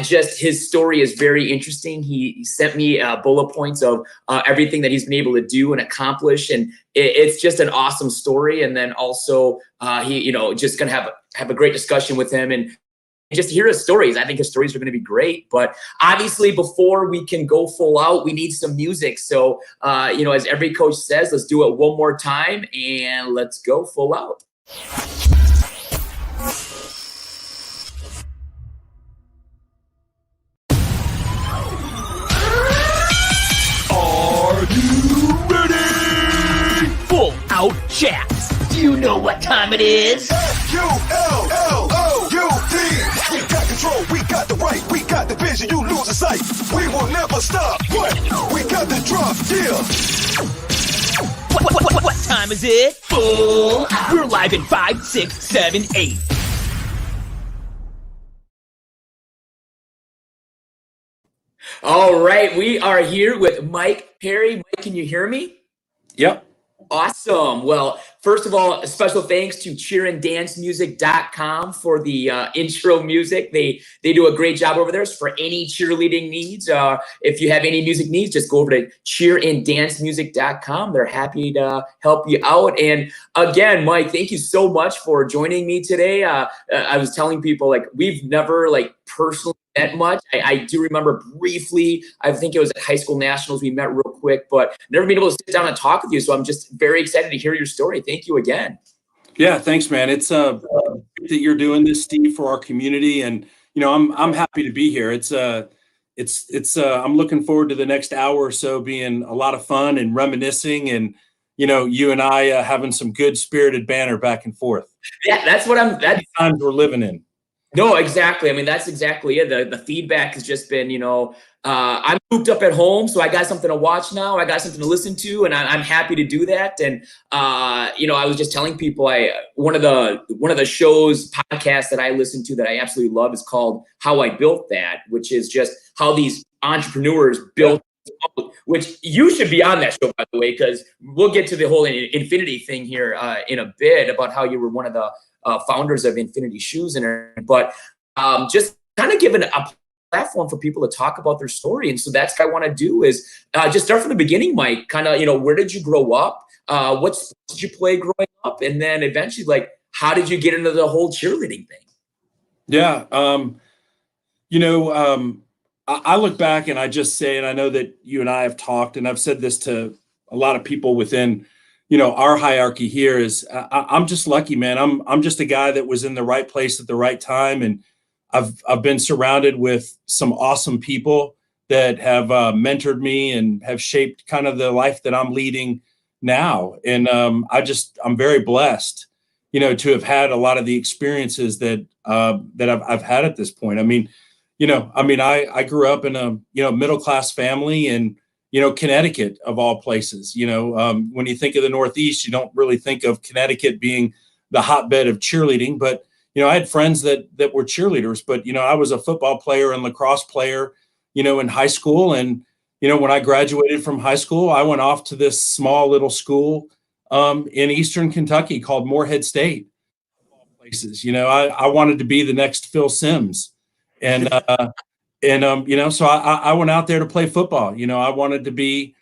just his story is very interesting. He sent me bullet points of everything that he's been able to do and accomplish, and it's just an awesome story. And then also he, just gonna have a great discussion with him and just hear his stories. I think his stories are going to be great. But obviously, before we can go full out, we need some music. So, as every coach says, let's do it one more time and let's go full out. Are you ready? Full out chats. Do you know what time it is? F-U-L-L-O-U-T. We got control, we got the right, we got the vision, you lose the sight. We will never stop. What? We got the drop, yeah. What time is it? Full out. We're live in 5, 6, 7, 8. All right, we are here with Mike Pare. Mike, can you hear me? Yep. Awesome. Well, first of all, a special thanks to cheeranddancemusic.com for the intro music. They do a great job over there for any cheerleading needs. If you have any music needs, just go over to cheeranddancemusic.com. They're happy to help you out. And again, Mike, thank you so much for joining me today. I was telling people, we've never personally met much. I do remember briefly, I think it was at high school nationals, we met real quick, but never been able to sit down and talk with you. So I'm just very excited to hear your story. Thank you again. Yeah, thanks, man. It's that you're doing this, Steve, for our community, and I'm happy to be here. I'm looking forward to the next hour or so being a lot of fun and reminiscing, and you and I having some good spirited banter back and forth. Yeah, that's times we're living in. No, exactly. I mean, that's exactly it. The feedback has just been, I'm cooped up at home, so I got something to watch now. I got something to listen to, and I'm happy to do that. And I was just telling people, one of the shows, podcasts that I listen to that I absolutely love is called How I Built That, which is just how these entrepreneurs built. Yeah. Which you should be on that show, by the way, because we'll get to the whole Infinity thing here in a bit about how you were one of the founders of Infinity Shoes, but just kind of giving a platform for people to talk about their story. And so that's what I want to do is just start from the beginning, Mike. Kind of, where did you grow up? What sports did you play growing up? And then eventually, how did you get into the whole cheerleading thing? Yeah. I look back and I just say, and I know that you and I have talked, and I've said this to a lot of people within our hierarchy here, is I'm just lucky, man. I'm just a guy that was in the right place at the right time. And I've been surrounded with some awesome people that have mentored me and have shaped kind of the life that I'm leading now. And I'm very blessed, to have had a lot of the experiences that I've had at this point. I grew up in a, middle-class family in, Connecticut, of all places. When you think of the Northeast, you don't really think of Connecticut being the hotbed of cheerleading. But, I had friends that were cheerleaders. But, I was a football player and lacrosse player, in high school. And, when I graduated from high school, I went off to this small little school in Eastern Kentucky called Morehead State. Places, I wanted to be the next Phil Simms. And so I went out there to play football. I wanted to be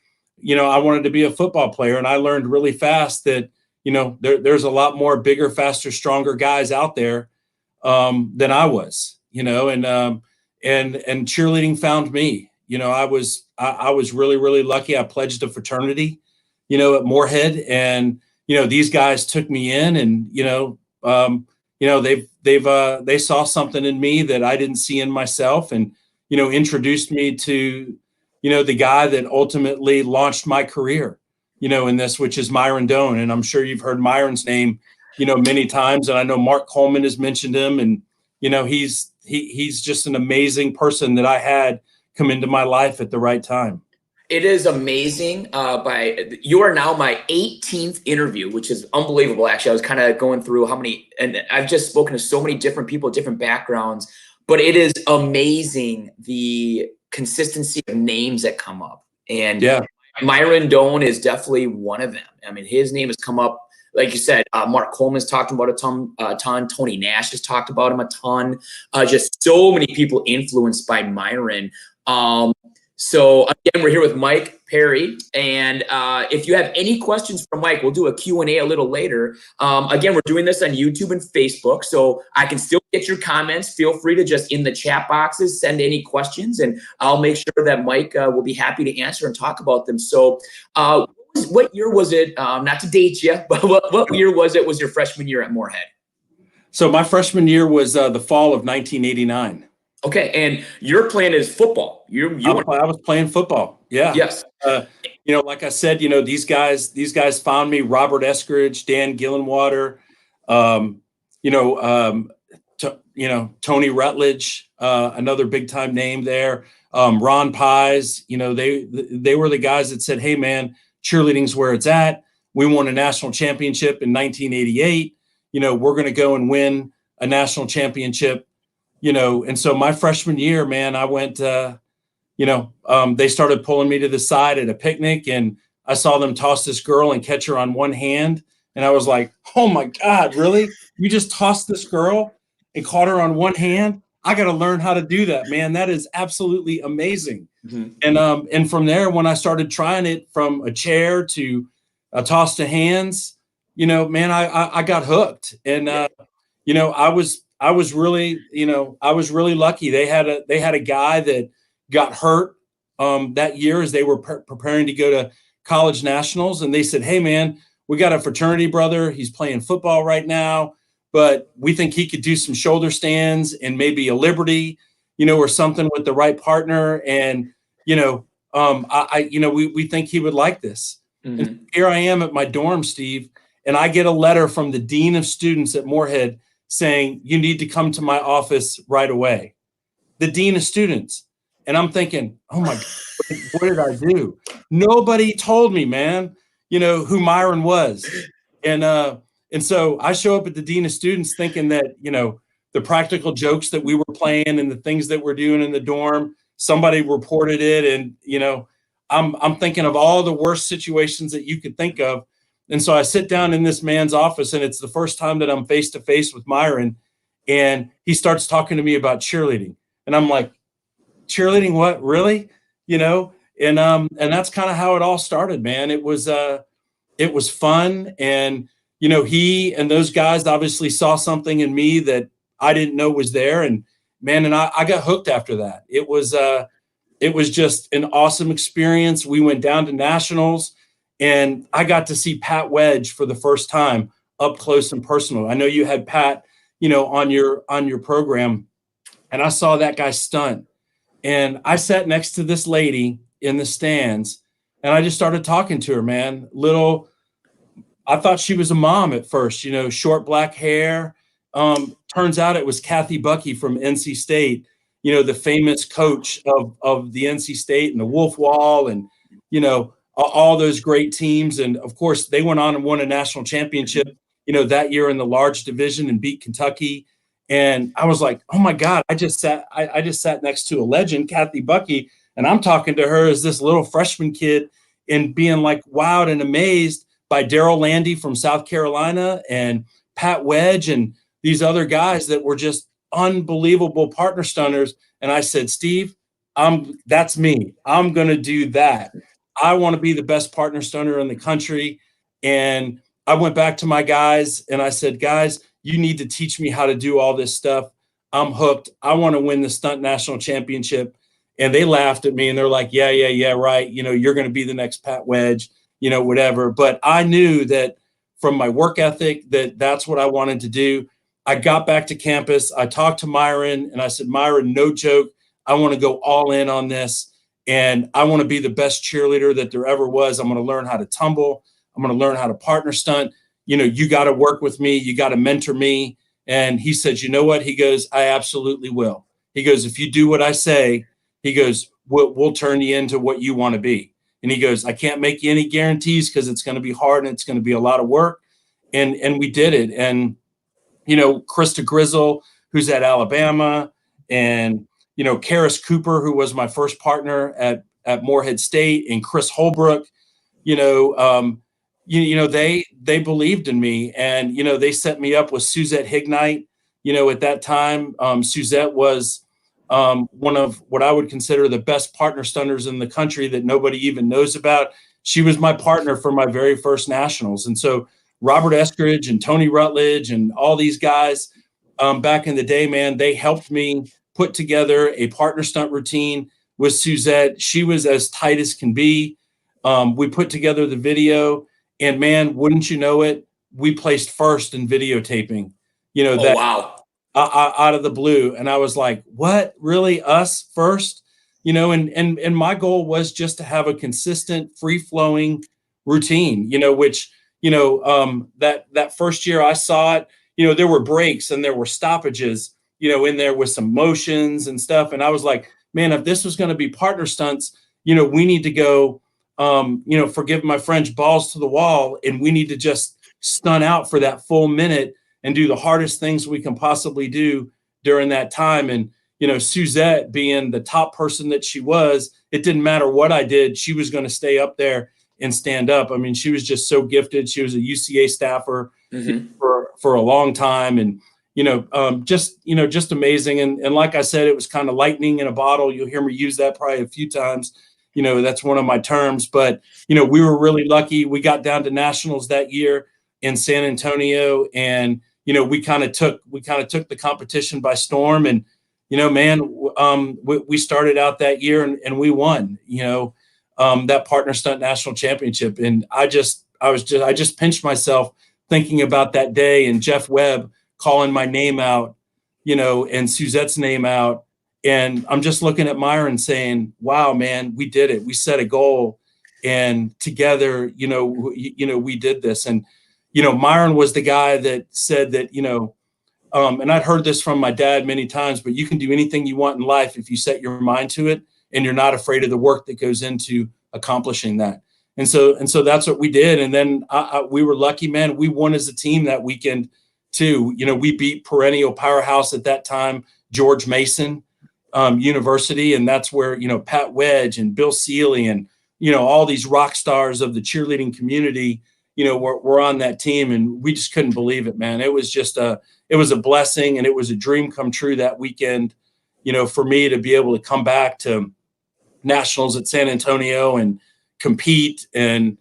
a football player. And I learned really fast that, there's a lot more bigger, faster, stronger guys out there than I was, and cheerleading found me. I was really, really lucky. I pledged a fraternity, at Morehead, and, these guys took me in, and, they saw something in me that I didn't see in myself, and, introduced me to, the guy that ultimately launched my career, in this, which is Myron Doan. And I'm sure you've heard Myron's name, many times. And I know Mark Coleman has mentioned him, and, he's just an amazing person that I had come into my life at the right time. It is amazing. You are now my 18th interview, which is unbelievable. Actually, I was kind of going through how many, and I've just spoken to so many different people, different backgrounds, but it is amazing the consistency of names that come up. And yeah, Myron Doan is definitely one of them. I mean, his name has come up like you said, Mark Coleman's talked about a ton. Tony Nash has talked about him a ton. Just so many people influenced by Myron. So again, we're here with Mike Pare, and if you have any questions for Mike, we'll do a Q&A a little later. Again, we're doing this on YouTube and Facebook, so I can still get your comments. Feel free to just in the chat boxes send any questions, and I'll make sure that Mike will be happy to answer and talk about them. So what year was it, not to date you, but what year was it, was your freshman year at Morehead? So my freshman year was the fall of 1989. Okay, and your plan is football. I was playing football. Yeah. Yes. Like I said, these guys found me. Robert Eskridge, Dan Gillenwater, Tony Rutledge, another big time name there. Ron Pies. They were the guys that said, "Hey, man, cheerleading's where it's at. We won a national championship in 1988. We're going to go and win a national championship." And so my freshman year, man, I went, they started pulling me to the side at a picnic, and I saw them toss this girl and catch her on one hand. And I was like, oh my God, really? You just tossed this girl and caught her on one hand? I got to learn how to do that, man. That is absolutely amazing. Mm-hmm. And from there, when I started trying it from a chair to a toss to hands, man, I got hooked. And, I was really lucky. They had a guy that got hurt that year as they were preparing to go to college nationals. And they said, "Hey, man, we got a fraternity brother. He's playing football right now, but we think he could do some shoulder stands and maybe a Liberty, or something with the right partner. And, we think he would like this." Mm-hmm. And here I am at my dorm, Steve, and I get a letter from the dean of students at Morehead saying, "You need to come to my office right away." The dean of students. And I'm thinking, oh my God, what did I do? Nobody told me, man, who Myron was. And so I show up at the dean of students thinking that, the practical jokes that we were playing and the things that we're doing in the dorm, somebody reported it. And, I'm thinking of all the worst situations that you could think of. And so I sit down in this man's office, and it's the first time that I'm face to face with Myron, and he starts talking to me about cheerleading. And I'm like, cheerleading, what, really? And that's kind of how it all started, man. It was fun. And, he and those guys obviously saw something in me that I didn't know was there. And man, and I got hooked after that. It was just an awesome experience. We went down to nationals, and I got to see Pat Wedge for the first time up close and personal. I know you had Pat, on your program, and I saw that guy stunt. And I sat next to this lady in the stands, and I just started talking to her, man. I thought she was a mom at first, short black hair. Turns out it was Kathy Bucky from NC State, the famous coach of the NC State and the Wolf Wall and, all those great teams. And of course they went on and won a national championship, that year in the large division and beat Kentucky. And I was like, oh my God, I just sat next to a legend, Kathy Bucky, and I'm talking to her as this little freshman kid and being like wowed and amazed by Daryl Landy from South Carolina and Pat Wedge and these other guys that were just unbelievable partner stunners. And I said, Steve, that's me. I'm going to do that. I want to be the best partner stunner in the country. And I went back to my guys and I said, guys, you need to teach me how to do all this stuff. I'm hooked. I want to win the stunt national championship. And they laughed at me and they're like, yeah, right. You're going to be the next Pat Wedge, whatever. But I knew that from my work ethic, that's what I wanted to do. I got back to campus. I talked to Myron and I said, Myron, no joke. I want to go all in on this. And I want to be the best cheerleader that there ever was. I'm going to learn how to tumble. I'm going to learn how to partner stunt. You got to work with me. You got to mentor me. And he said, you know what? He goes, I absolutely will. He goes, if you do what I say, he goes, we'll turn you into what you want to be. And he goes, I can't make you any guarantees because it's going to be hard and it's going to be a lot of work. And we did it. And, Krista Grizzle, who's at Alabama, and, Karis Cooper, who was my first partner at Morehead State, and Chris Holbrook, they believed in me, and, they set me up with Suzette Hignite. At that time, Suzette was one of what I would consider the best partner stunters in the country that nobody even knows about. She was my partner for my very first nationals. And so Robert Eskridge and Tony Rutledge and all these guys back in the day, man, they helped me put together a partner stunt routine with Suzette. She was as tight as can be. We put together the video, and man, wouldn't you know it, we placed first in videotaping, Oh, wow. Out of the blue. And I was like, what, really, us first? And my goal was just to have a consistent, free flowing routine, which, that first year I saw it, there were breaks and there were stoppages, in there with some motions and stuff. And I was like, man, if this was going to be partner stunts, we need to go, forgive my French, balls to the wall. And we need to just stunt out for that full minute and do the hardest things we can possibly do during that time. And, Suzette being the top person that she was, it didn't matter what I did. She was going to stay up there and stand up. I mean, she was just so gifted. She was a UCA staffer for a long time. And, just amazing. And like I said, it was kind of lightning in a bottle. You'll hear me use that probably a few times. That's one of my terms. But, we were really lucky. We got down to nationals that year in San Antonio, and we kind of took the competition by storm. And man, we started out that year and we won. That partner stunt national championship, and I just pinched myself thinking about that day and Jeff Webb calling my name out, and Suzette's name out, and I'm just looking at Myron saying, "Wow, man, we did it. We set a goal, and together, we did this." And Myron was the guy that said that, and I'd heard this from my dad many times, but you can do anything you want in life if you set your mind to it and you're not afraid of the work that goes into accomplishing that. And so that's what we did. And then we were lucky, man. We won as a team that weekend too. We beat perennial powerhouse at that time, George Mason University. And that's where, Pat Wedge and Bill Seeley and, all these rock stars of the cheerleading community, we're on that team, and we just couldn't believe it, man. It was just it was a blessing, and it was a dream come true that weekend, for me to be able to come back to nationals at San Antonio and compete. And,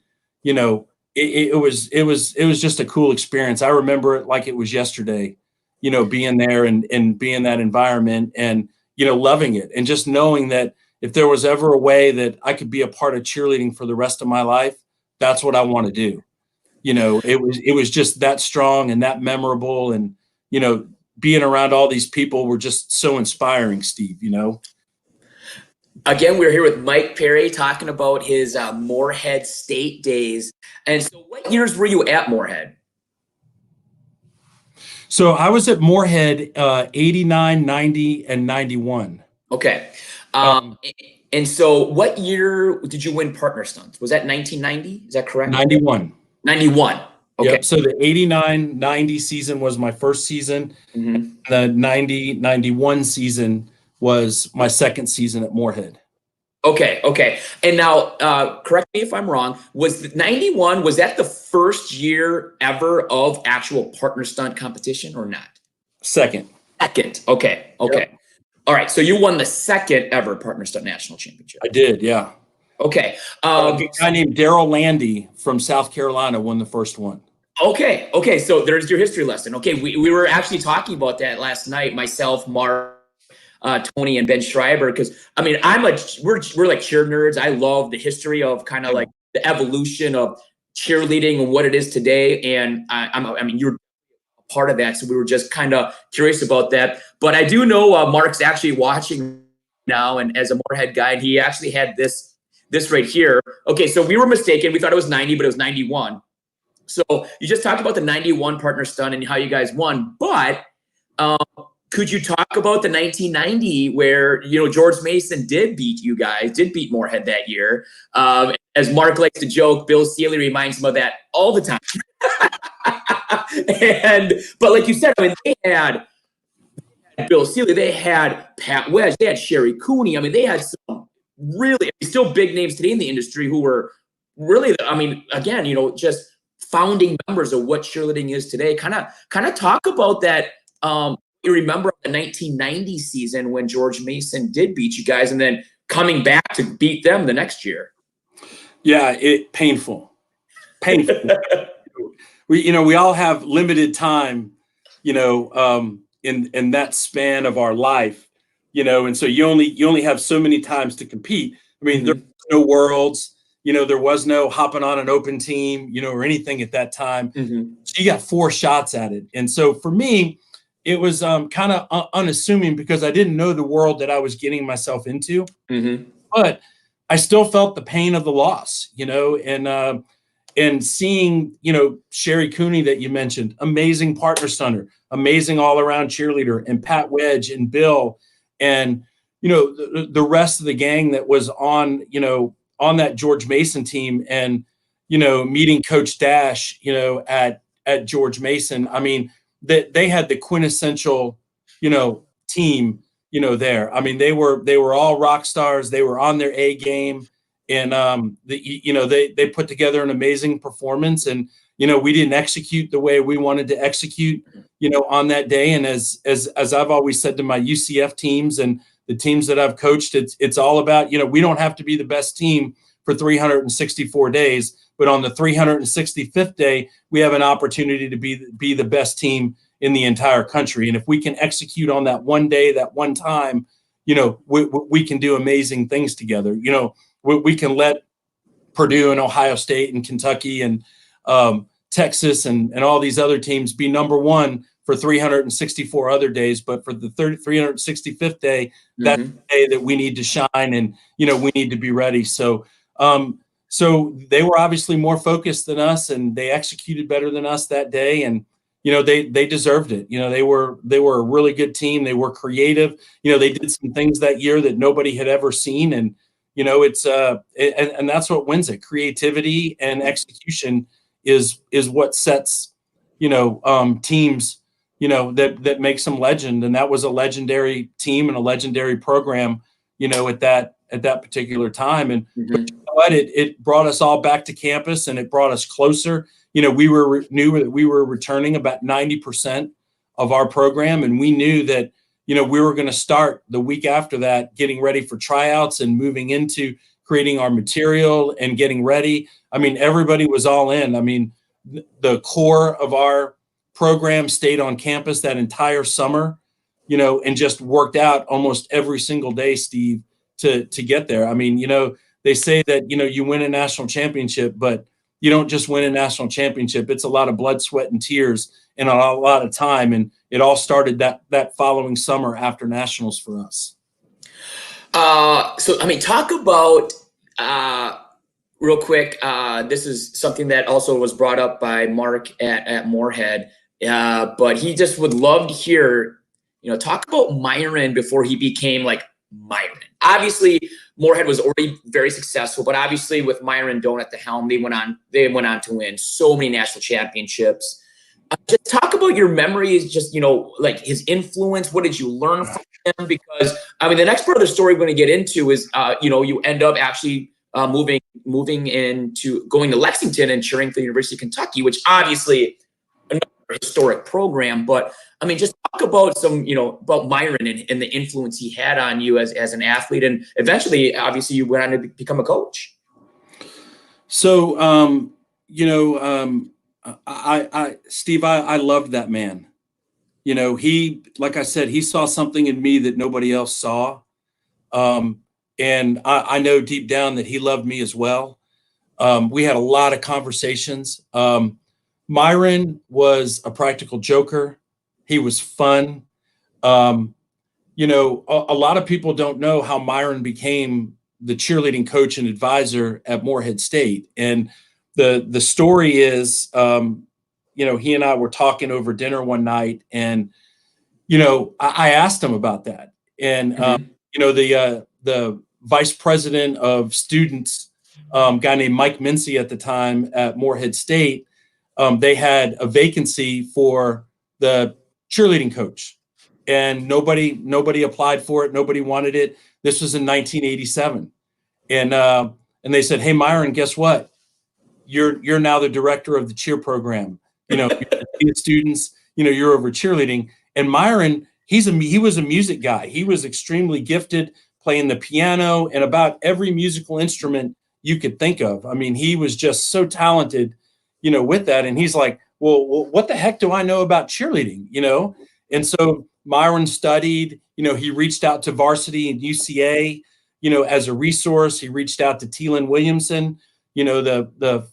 it was just a cool experience. I remember it like it was yesterday, being there and being in that environment and, loving it. And just knowing that if there was ever a way that I could be a part of cheerleading for the rest of my life, that's what I want to do. It was just that strong and that memorable, and, being around all these people were just so inspiring, Steve, Again, we're here with Mike Pare talking about his Morehead State days. And so what years were you at Morehead? So I was at Morehead 89, 90, and 91. Okay. And so what year did you win partner stunts? Was that 1990? Is that correct? 91. 91. Okay. Yep. So the 89-90 season was my first season. Mm-hmm. The 90-91 season was my second season at Morehead. Okay. And now, correct me if I'm wrong, was 91, was that the first year ever of actual partner stunt competition or not? Second. Okay. Yep. All right. So you won the second ever partner stunt national championship. I did. Yeah. Okay. A guy named Daryl Landy from South Carolina won the first one. Okay. So there's your history lesson. Okay. We were actually talking about that last night, myself, Mark, Tony, and Ben Schreiber, because I mean, we're like cheer nerds. I love the history of kind of like the evolution of cheerleading and what it is today. And I mean, you're a part of that. So we were just kind of curious about that. But I do know Mark's actually watching now, and as a Morehead guy, and he actually had this right here. Okay, so we were mistaken. We thought it was 90, but it was 91. So you just talked about the 91 partner stunt and how you guys won, but could you talk about the 1990 where, George Mason did beat Morehead that year? As Mark likes to joke, Bill Seeley reminds him of that all the time. But like you said, I mean, they had Bill Seeley, they had Pat Wedge, they had Sherry Cooney. I mean, they had some really still big names today in the industry who were really, I mean, again, just founding members of what cheerleading is today. Kind of talk about that. You remember the 1990 season when George Mason did beat you guys, and then coming back to beat them the next year. Yeah, painful. We all have limited time, in that span of our life, and so you only have so many times to compete. I mean, there was no worlds, there was no hopping on an open team, or anything at that time. So you got 4 shots at it. And so for me, it was kind of unassuming because I didn't know the world that I was getting myself into. But I still felt the pain of the loss, and seeing, Sherry Cooney that you mentioned, amazing partner stunner, amazing all around cheerleader, and Pat Wedge and Bill, and, the rest of the gang that was on that George Mason team, and, meeting Coach Dash, at George Mason. I mean, they had the quintessential, team, there. I mean, they were all rock stars. They were on their A game. And they put together an amazing performance, and we didn't execute the way we wanted to execute, on that day. And as I've always said to my UCF teams and the teams that I've coached, it's all about, we don't have to be the best team for 364 days, but on the 365th day, we have an opportunity to be the best team in the entire country. And if we can execute on that one day, that one time, we can do amazing things together. We can let Purdue and Ohio State and Kentucky and Texas and all these other teams be number one for 364 other days. But for the 365th day, that's the day that we need to shine, and, we need to be ready. So they were obviously more focused than us, and they executed better than us that day. And, they deserved it. They were a really good team. They were creative. They did some things that year that nobody had ever seen. And, it's and that's what wins it. Creativity and execution is what sets, teams, that makes them legend. And that was a legendary team and a legendary program, at that particular time. And but you know what? It brought us all back to campus, and it brought us closer. We knew that we were returning about 90% of our program, and we knew that we were going to start the week after that, getting ready for tryouts and moving into creating our material and getting ready. I mean, everybody was all in. I mean, the core of our program stayed on campus that entire summer, and just worked out almost every single day, Steve, to get there. I mean, they say that, you win a national championship, but you don't just win a national championship. It's a lot of blood, sweat, and tears, and a lot of time. And it all started that following summer after nationals for us. So, I mean, talk about, real quick, this is something that also was brought up by Mark at Morehead, but he just would love to hear, talk about Myron before he became like Myron. Obviously, Morehead was already very successful, but obviously with Myron Doan at the helm, they went on to win so many national championships. Just talk about your memories, just, like his influence. What did you learn from him? Because, I mean, the next part of the story we're going to get into is, you end up actually moving into going to Lexington and cheering for the University of Kentucky, which obviously another historic program. But, I mean, just talk about about Myron and the influence he had on you as an athlete. And eventually, obviously, you went on to become a coach. So, Steve, I loved that man. He, like I said, he saw something in me that nobody else saw. And I know deep down that he loved me as well. We had a lot of conversations. Myron was a practical joker. He was fun. A lot of people don't know how Myron became the cheerleading coach and advisor at Morehead State. And the story is, he and I were talking over dinner one night, and, I asked him about that. And, the vice president of students, guy named Mike Mincy at the time at Morehead State, they had a vacancy for the cheerleading coach, and nobody applied for it. Nobody wanted it. This was in 1987. And they said, "Hey, Myron, guess what? you're now the director of the cheer program. You're students, you're over cheerleading. And Myron, he was a music guy. He was extremely gifted, playing the piano and about every musical instrument you could think of. I mean, he was just so talented, with that. And he's like, well, what the heck do I know about cheerleading? And so Myron studied, he reached out to Varsity and UCA, as a resource. He reached out to Teelan Williamson, the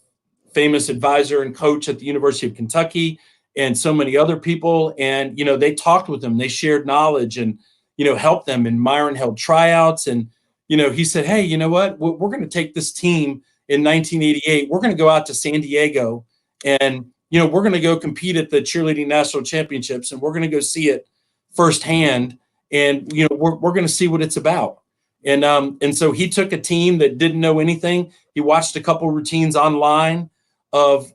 famous advisor and coach at the University of Kentucky, and so many other people. And, they talked with them, they shared knowledge and, helped them. And Myron held tryouts and, he said, hey, you know what, we're going to take this team in 1988. We're going to go out to San Diego and, we're going to go compete at the cheerleading national championships, and we're going to go see it firsthand. And, we're going to see what it's about. And so he took a team that didn't know anything. He watched a couple routines online of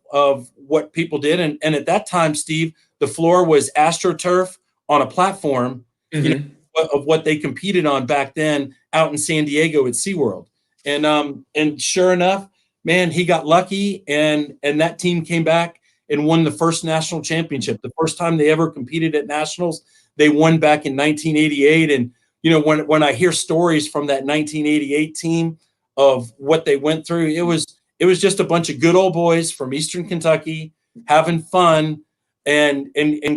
what people did. And at that time, Steve, the floor was AstroTurf on a platform, of what they competed on back then out in San Diego at SeaWorld. And sure enough, man, he got lucky and that team came back and won the first national championship. The first time they ever competed at nationals, they won back in 1988. And, when I hear stories from that 1988 team of what they went through, it was just a bunch of good old boys from Eastern Kentucky having fun and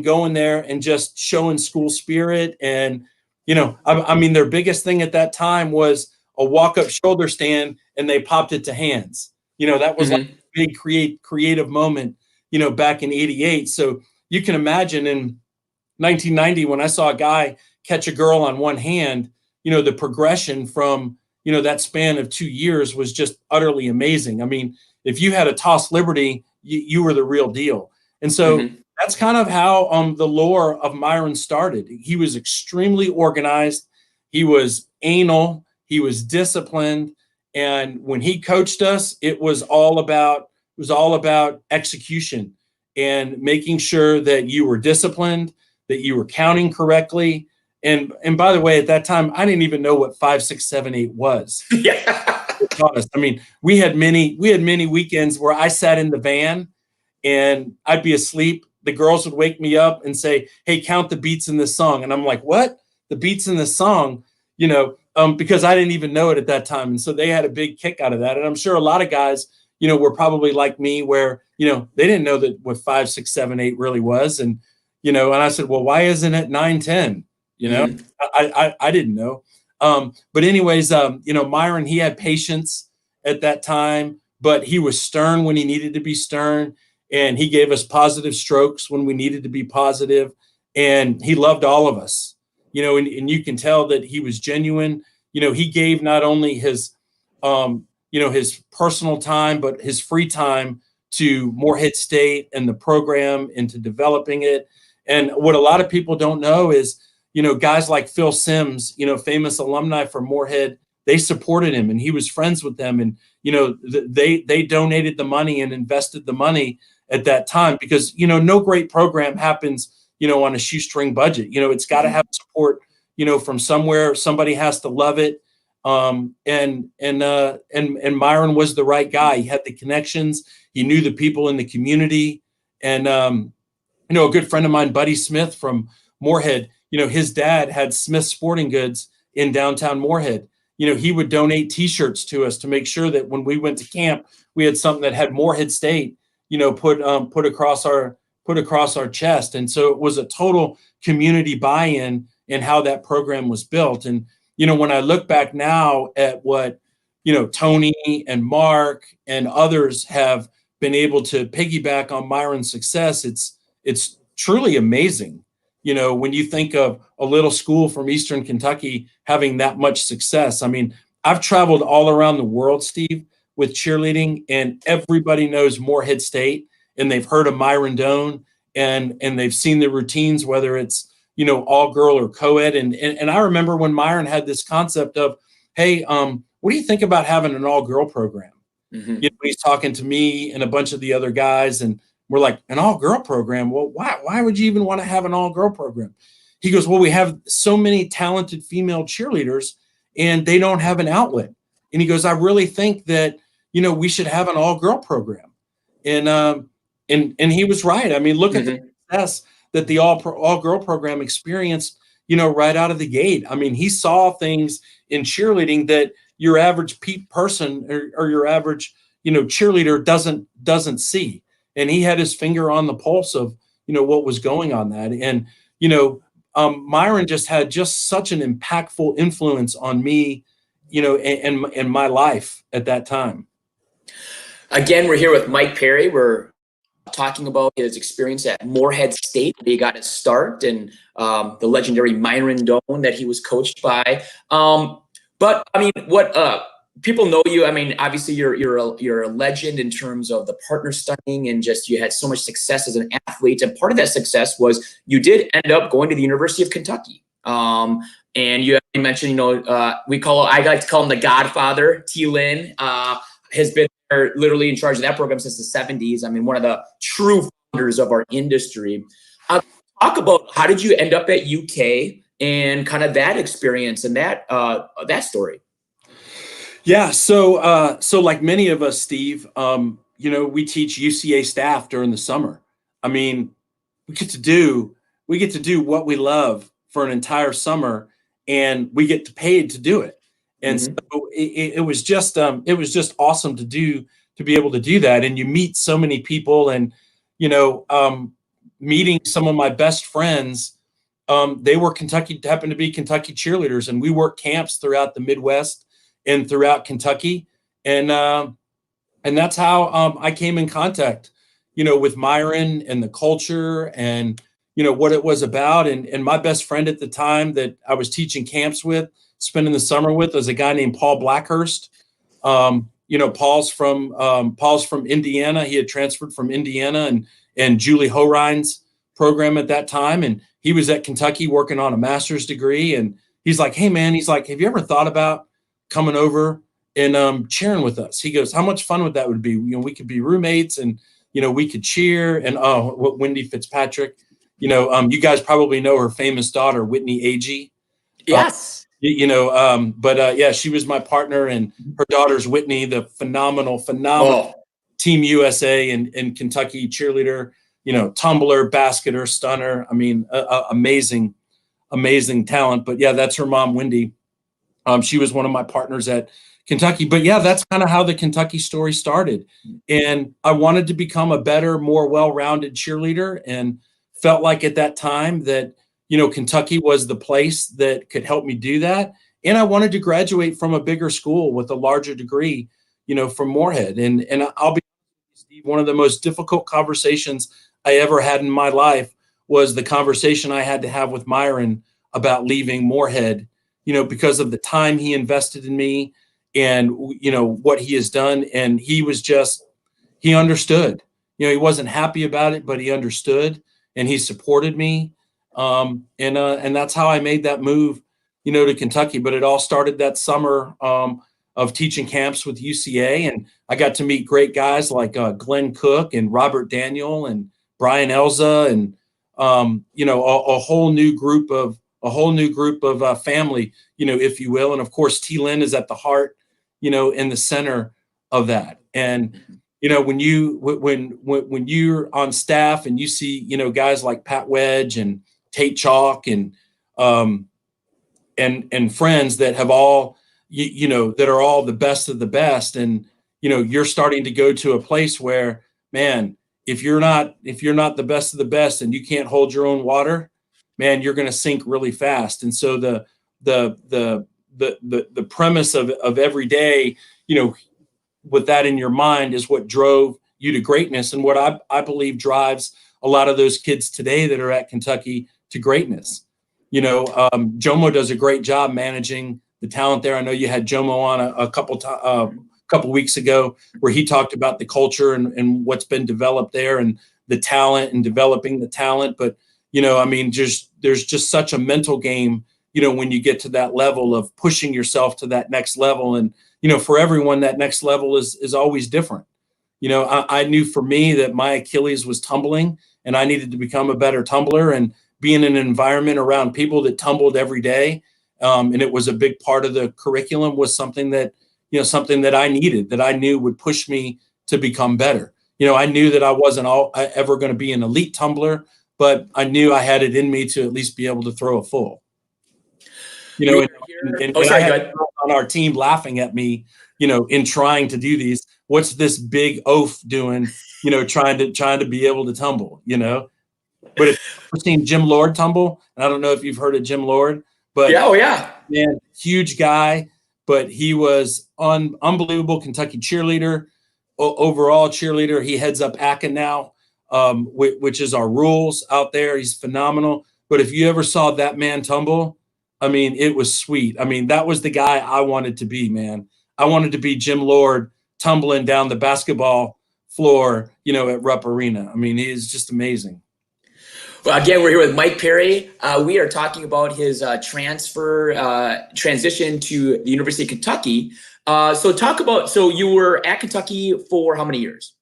going there and just showing school spirit. And, I mean, their biggest thing at that time was a walk-up shoulder stand, and they popped it to hands. That was like a big creative moment, back in 88. So you can imagine in 1990, when I saw a guy catch a girl on one hand, the progression from, that span of 2 years was just utterly amazing. I mean, if you had a toss liberty, you were the real deal. And so that's kind of how the lore of Myron started. He was extremely organized. He was anal. He was disciplined. And when he coached us, it was all about execution and making sure that you were disciplined, that you were counting correctly. And by the way, at that time, I didn't even know what 5, 6, 7, 8 was. Yeah. I mean, we had many weekends where I sat in the van and I'd be asleep. The girls would wake me up and say, hey, count the beats in this song. And I'm like, what? The beats in this song, because I didn't even know it at that time. And so they had a big kick out of that. And I'm sure a lot of guys, were probably like me where, they didn't know that what 5, 6, 7, 8 really was. And, and I said, well, why isn't it 9, 10? I didn't know. But anyways, Myron, he had patience at that time, but he was stern when he needed to be stern. And he gave us positive strokes when we needed to be positive. And he loved all of us, and you can tell that he was genuine. He gave not only his, his personal time, but his free time to Morehead State and the program and to developing it. And what a lot of people don't know is, guys like Phil Sims, famous alumni from Morehead, they supported him and he was friends with them. And, they donated the money and invested the money at that time because, no great program happens, on a shoestring budget. It's got to have support, from somewhere. Somebody has to love it. And Myron was the right guy. He had the connections. He knew the people in the community. And, a good friend of mine, Buddy Smith from Morehead, his dad had Smith Sporting Goods in downtown Morehead. He would donate T-shirts to us to make sure that when we went to camp, we had something that had Morehead State, put across our chest. And so it was a total community buy-in in how that program was built. And, when I look back now at what, Tony and Mark and others have been able to piggyback on Myron's success, it's truly amazing. When you think of a little school from Eastern Kentucky having that much success. I mean, I've traveled all around the world, Steve, with cheerleading, and everybody knows Morehead State, and they've heard of Myron Doan, and they've seen the routines, whether it's, all girl or co-ed. And I remember when Myron had this concept of, hey, what do you think about having an all girl program? He's talking to me and a bunch of the other guys, and we're like, an all girl program? Well, why would you even want to have an all girl program? He goes, well, we have so many talented female cheerleaders and they don't have an outlet. And he goes, I really think that, we should have an all girl program. And he was right. I mean, look at the Mhm. success that the all girl program experienced, right out of the gate. I mean, he saw things in cheerleading that your average person or your average, cheerleader doesn't see. And he had his finger on the pulse of, what was going on that. And, Myron just had just such an impactful influence on me, and my life at that time. Again, we're here with Mike Pare. We're talking about his experience at Morehead State, where he got his start, and the legendary Myron Doan that he was coached by. But I mean, what people know you. I mean, obviously you're a legend in terms of the partner stunning, and just you had so much success as an athlete. And part of that success was you did end up going to the University of Kentucky. And you mentioned, I like to call him the Godfather. T. Lynn has been literally in charge of that program since the 70s. I mean, one of the true founders of our industry. Talk about how did you end up at UK and kind of that experience and that story. Yeah. So like many of us, Steve, we teach UCA staff during the summer. I mean, we get to do what we love for an entire summer, and we get paid to do it. And so it was just awesome to be able to do that. And you meet so many people, and meeting some of my best friends, they were happened to be Kentucky cheerleaders, and we worked camps throughout the Midwest and throughout Kentucky. And that's how I came in contact, with Myron and the culture and, what it was about. And my best friend at the time that I was teaching camps with, spending the summer with, was a guy named Paul Blackhurst. Paul's from Indiana. He had transferred from Indiana and Julie Horine's program at that time. And he was at Kentucky working on a master's degree. And he's like, "Hey man," he's like, "have you ever thought about coming over and cheering with us?" He goes, "How much fun would that would be? We could be roommates, and we could cheer." And Wendy Fitzpatrick, you guys probably know her famous daughter, Whitney Agee. Yes. Yeah, she was my partner, and her daughter's Whitney, the phenomenal Team USA and Kentucky cheerleader, tumbler, basketer, stunner. I mean, amazing talent. But yeah, that's her mom, Wendy. She was one of my partners at Kentucky. But yeah, that's kind of how the Kentucky story started. And I wanted to become a better, more well-rounded cheerleader, and felt like at that time that, Kentucky was the place that could help me do that. And I wanted to graduate from a bigger school with a larger degree, from Morehead. And I'll be honest, Steve, one of the most difficult conversations I ever had in my life was the conversation I had to have with Myron about leaving Morehead, because of the time he invested in me and, what he has done. And he understood, he wasn't happy about it, but he understood and he supported me. And that's how I made that move, to Kentucky. But it all started that summer of teaching camps with UCA. And I got to meet great guys like Glenn Cook and Robert Daniel and Brian Elza and, a whole new group of family, if you will. And of course, T. Lynn is at the heart, in the center of that. And, when you're on staff and you see, guys like Pat Wedge and Tate Chalk and friends that have all, that are all the best of the best. And, you're starting to go to a place where, man, if you're not the best of the best and you can't hold your own water, man, you're going to sink really fast. And so the premise of every day, with that in your mind, is what drove you to greatness, and what I believe drives a lot of those kids today that are at Kentucky to greatness. Jomo does a great job managing the talent there. I know you had Jomo on a couple weeks ago, where he talked about the culture and what's been developed there and the talent and developing the talent. But, there's just such a mental game, when you get to that level of pushing yourself to that next level. And, for everyone, that next level is always different. I knew for me that my Achilles was tumbling, and I needed to become a better tumbler, and be in an environment around people that tumbled every day. And it was a big part of the curriculum, was something that I needed, that I knew would push me to become better. I knew that I wasn't ever going to be an elite tumbler, but I knew I had it in me to at least be able to throw a full. And I Sorry, had go ahead. people on our team laughing at me, in trying to do these. What's this big oaf doing? Trying to be able to tumble. But if you've ever seen Jim Lord tumble, and I don't know if you've heard of Jim Lord, but Yeah, oh yeah, man, huge guy, but he was unbelievable Kentucky cheerleader, overall cheerleader. He heads up ACA now, which is our rules out there. He's phenomenal. But if you ever saw that man tumble, I mean, it was sweet. I mean, that was the guy I wanted to be, man. I wanted to be Jim Lord tumbling down the basketball floor, at Rupp Arena. I mean, he is just amazing. Well, again, we're here with Mike Pare. We are talking about his transition to the University of Kentucky. So you were at Kentucky for how many years?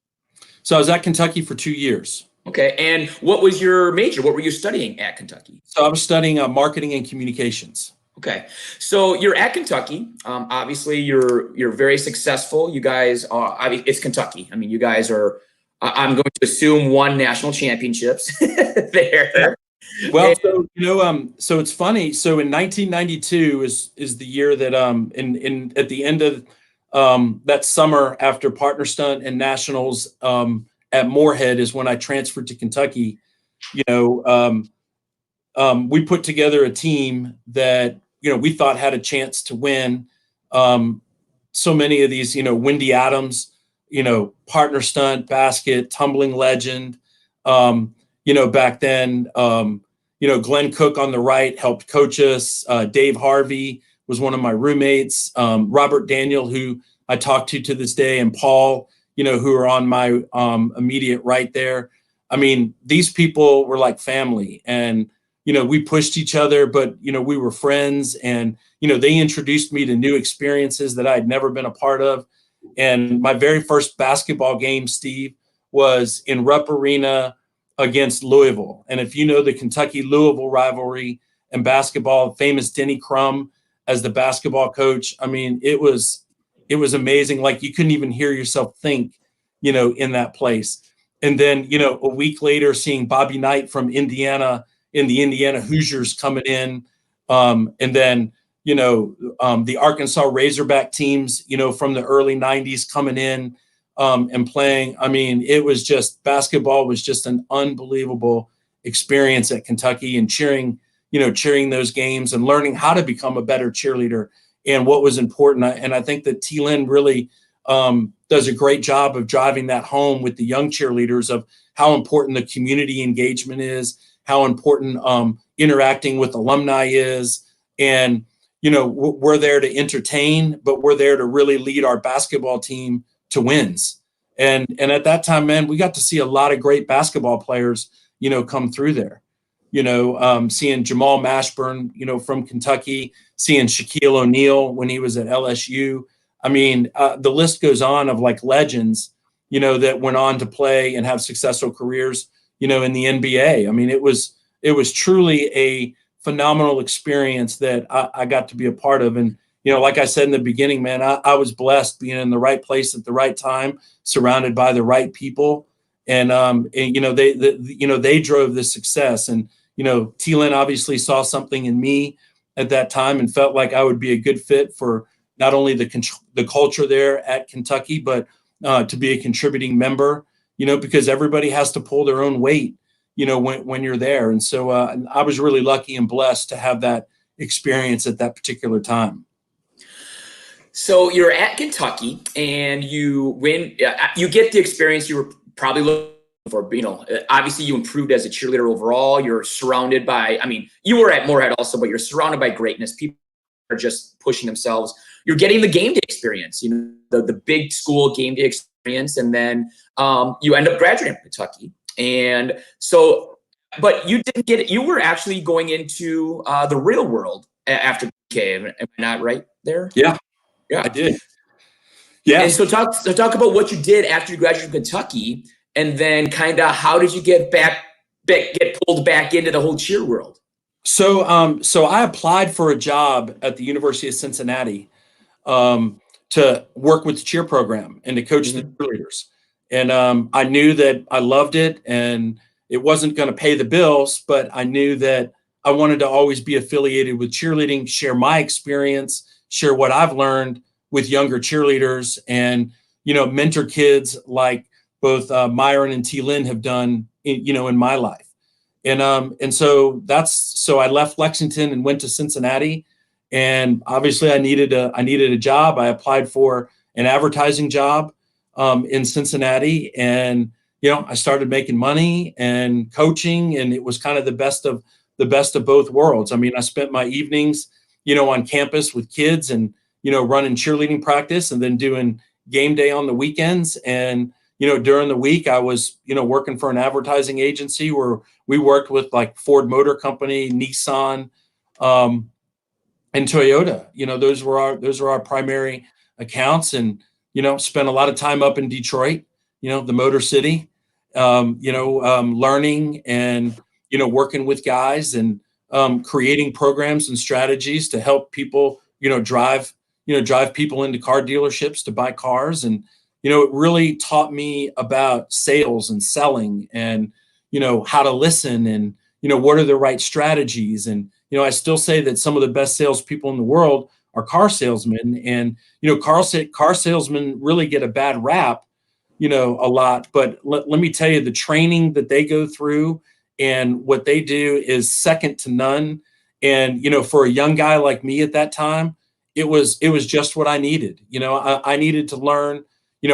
So I was at Kentucky for 2 years. Okay, and what was your major? What were you studying at Kentucky? So I was studying marketing and communications. Okay, so you're at Kentucky. Obviously, you're very successful. You guys are. I mean, it's Kentucky. I mean, you guys are. I'm going to assume won national championships there. Well, so it's funny. So in 1992 is the year that at the end of that summer after partner stunt and nationals at Morehead is when I transferred to Kentucky. We put together a team that we thought had a chance to win. So many of these, Wendy Adams, partner stunt, basket, tumbling legend. Back then, Glenn Cook on the right helped coach us. Dave Harvey was one of my roommates. Robert Daniel, who I talk to this day, and Paul, who are on my immediate right there. I mean, these people were like family, and we pushed each other, but we were friends, and they introduced me to new experiences that I had never been a part of. And my very first basketball game, Steve, was in Rupp Arena against Louisville. And if you know the Kentucky-Louisville rivalry and basketball, famous Denny Crum as the basketball coach, I mean, it was amazing. Like, you couldn't even hear yourself think, in that place. And then, a week later, seeing Bobby Knight from Indiana in the Indiana Hoosiers coming in. And then, the Arkansas Razorback teams, from the early 90s coming in and playing. I mean, basketball was just an unbelievable experience at Kentucky, and cheering those games and learning how to become a better cheerleader and what was important. And I think that T-Lynn really does a great job of driving that home with the young cheerleaders of how important the community engagement is, how important interacting with alumni is. And we're there to entertain, but we're there to really lead our basketball team to wins. And at that time, man, we got to see a lot of great basketball players, come through there. Seeing Jamal Mashburn, from Kentucky, seeing Shaquille O'Neal when he was at LSU. I mean, the list goes on of like legends, that went on to play and have successful careers, in the NBA. I mean, it was truly a phenomenal experience that I got to be a part of. And, like I said in the beginning, man, I was blessed being in the right place at the right time, surrounded by the right people. And they drove this success. And, T-Lynn obviously saw something in me at that time and felt like I would be a good fit for not only the culture there at Kentucky, but to be a contributing member, because everybody has to pull their own weight, when you're there. And so I was really lucky and blessed to have that experience at that particular time. So you're at Kentucky and you win. You get the experience you were probably looking for. Obviously you improved as a cheerleader overall. You're surrounded by, you were at Morehead also, but you're surrounded by greatness. People are just pushing themselves. You're getting the game day experience, the big school game day experience. And then you end up graduating from Kentucky. And so, but you didn't get it. You were actually going into the real world after PK. Am I not right there? Yeah, yeah, I did. Yeah. And so talk about what you did after you graduated from Kentucky, and then kind of how did you get pulled back into the whole cheer world? So I applied for a job at the University of Cincinnati to work with the cheer program and to coach the cheerleaders. And I knew that I loved it, and it wasn't going to pay the bills, but I knew that I wanted to always be affiliated with cheerleading, share my experience, share what I've learned with younger cheerleaders, and, mentor kids like both Myron and T. Lynn have done, in my life. And so I left Lexington and went to Cincinnati, and obviously I needed a job. I applied for an advertising job in Cincinnati, and I started making money and coaching, and it was kind of the best of both worlds. I mean, I spent my evenings, on campus with kids, and running cheerleading practice, and then doing game day on the weekends. And during the week, I was working for an advertising agency where we worked with like Ford Motor Company, Nissan, and Toyota. Those were our primary accounts, and spent a lot of time up in Detroit, the Motor City, learning and working with guys, and creating programs and strategies to help people drive people into car dealerships to buy cars. And it really taught me about sales and selling, and how to listen, and what are the right strategies. And I still say that some of the best salespeople in the world are car salesmen, and car salesmen really get a bad rap, a lot. But let me tell you, the training that they go through and what they do is second to none. And for a young guy like me at that time, it was just what I needed. I needed to learn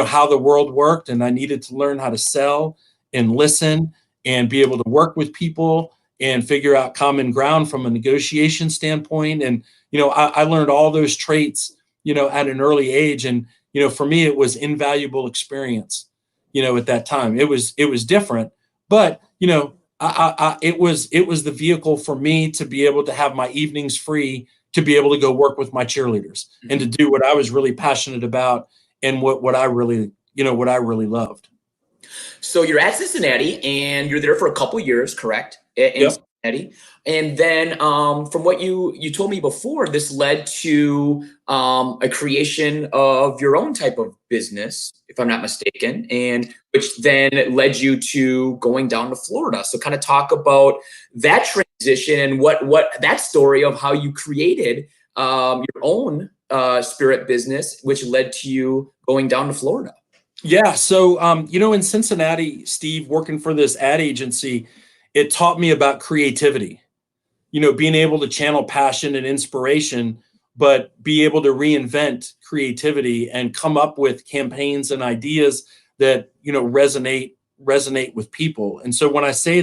how the world worked, and I needed to learn how to sell and listen and be able to work with people and figure out common ground from a negotiation standpoint. And I learned all those traits at an early age. And for me, it was invaluable experience at that time. It was different, but it was the vehicle for me to be able to have my evenings free, to be able to go work with my cheerleaders, and to do what I was really passionate about, and what I really loved. So you're at Cincinnati, and you're there for a couple years, correct? In Cincinnati. And then from what you told me before, this led to a creation of your own type of business, if I'm not mistaken, and which then led you to going down to Florida. So kind of talk about that transition and what that story of how you created your own spirit business, which led to you going down to Florida. Yeah. So, in Cincinnati, Steve, working for this ad agency, it taught me about creativity, being able to channel passion and inspiration, but be able to reinvent creativity and come up with campaigns and ideas that, resonate with people. And so when I say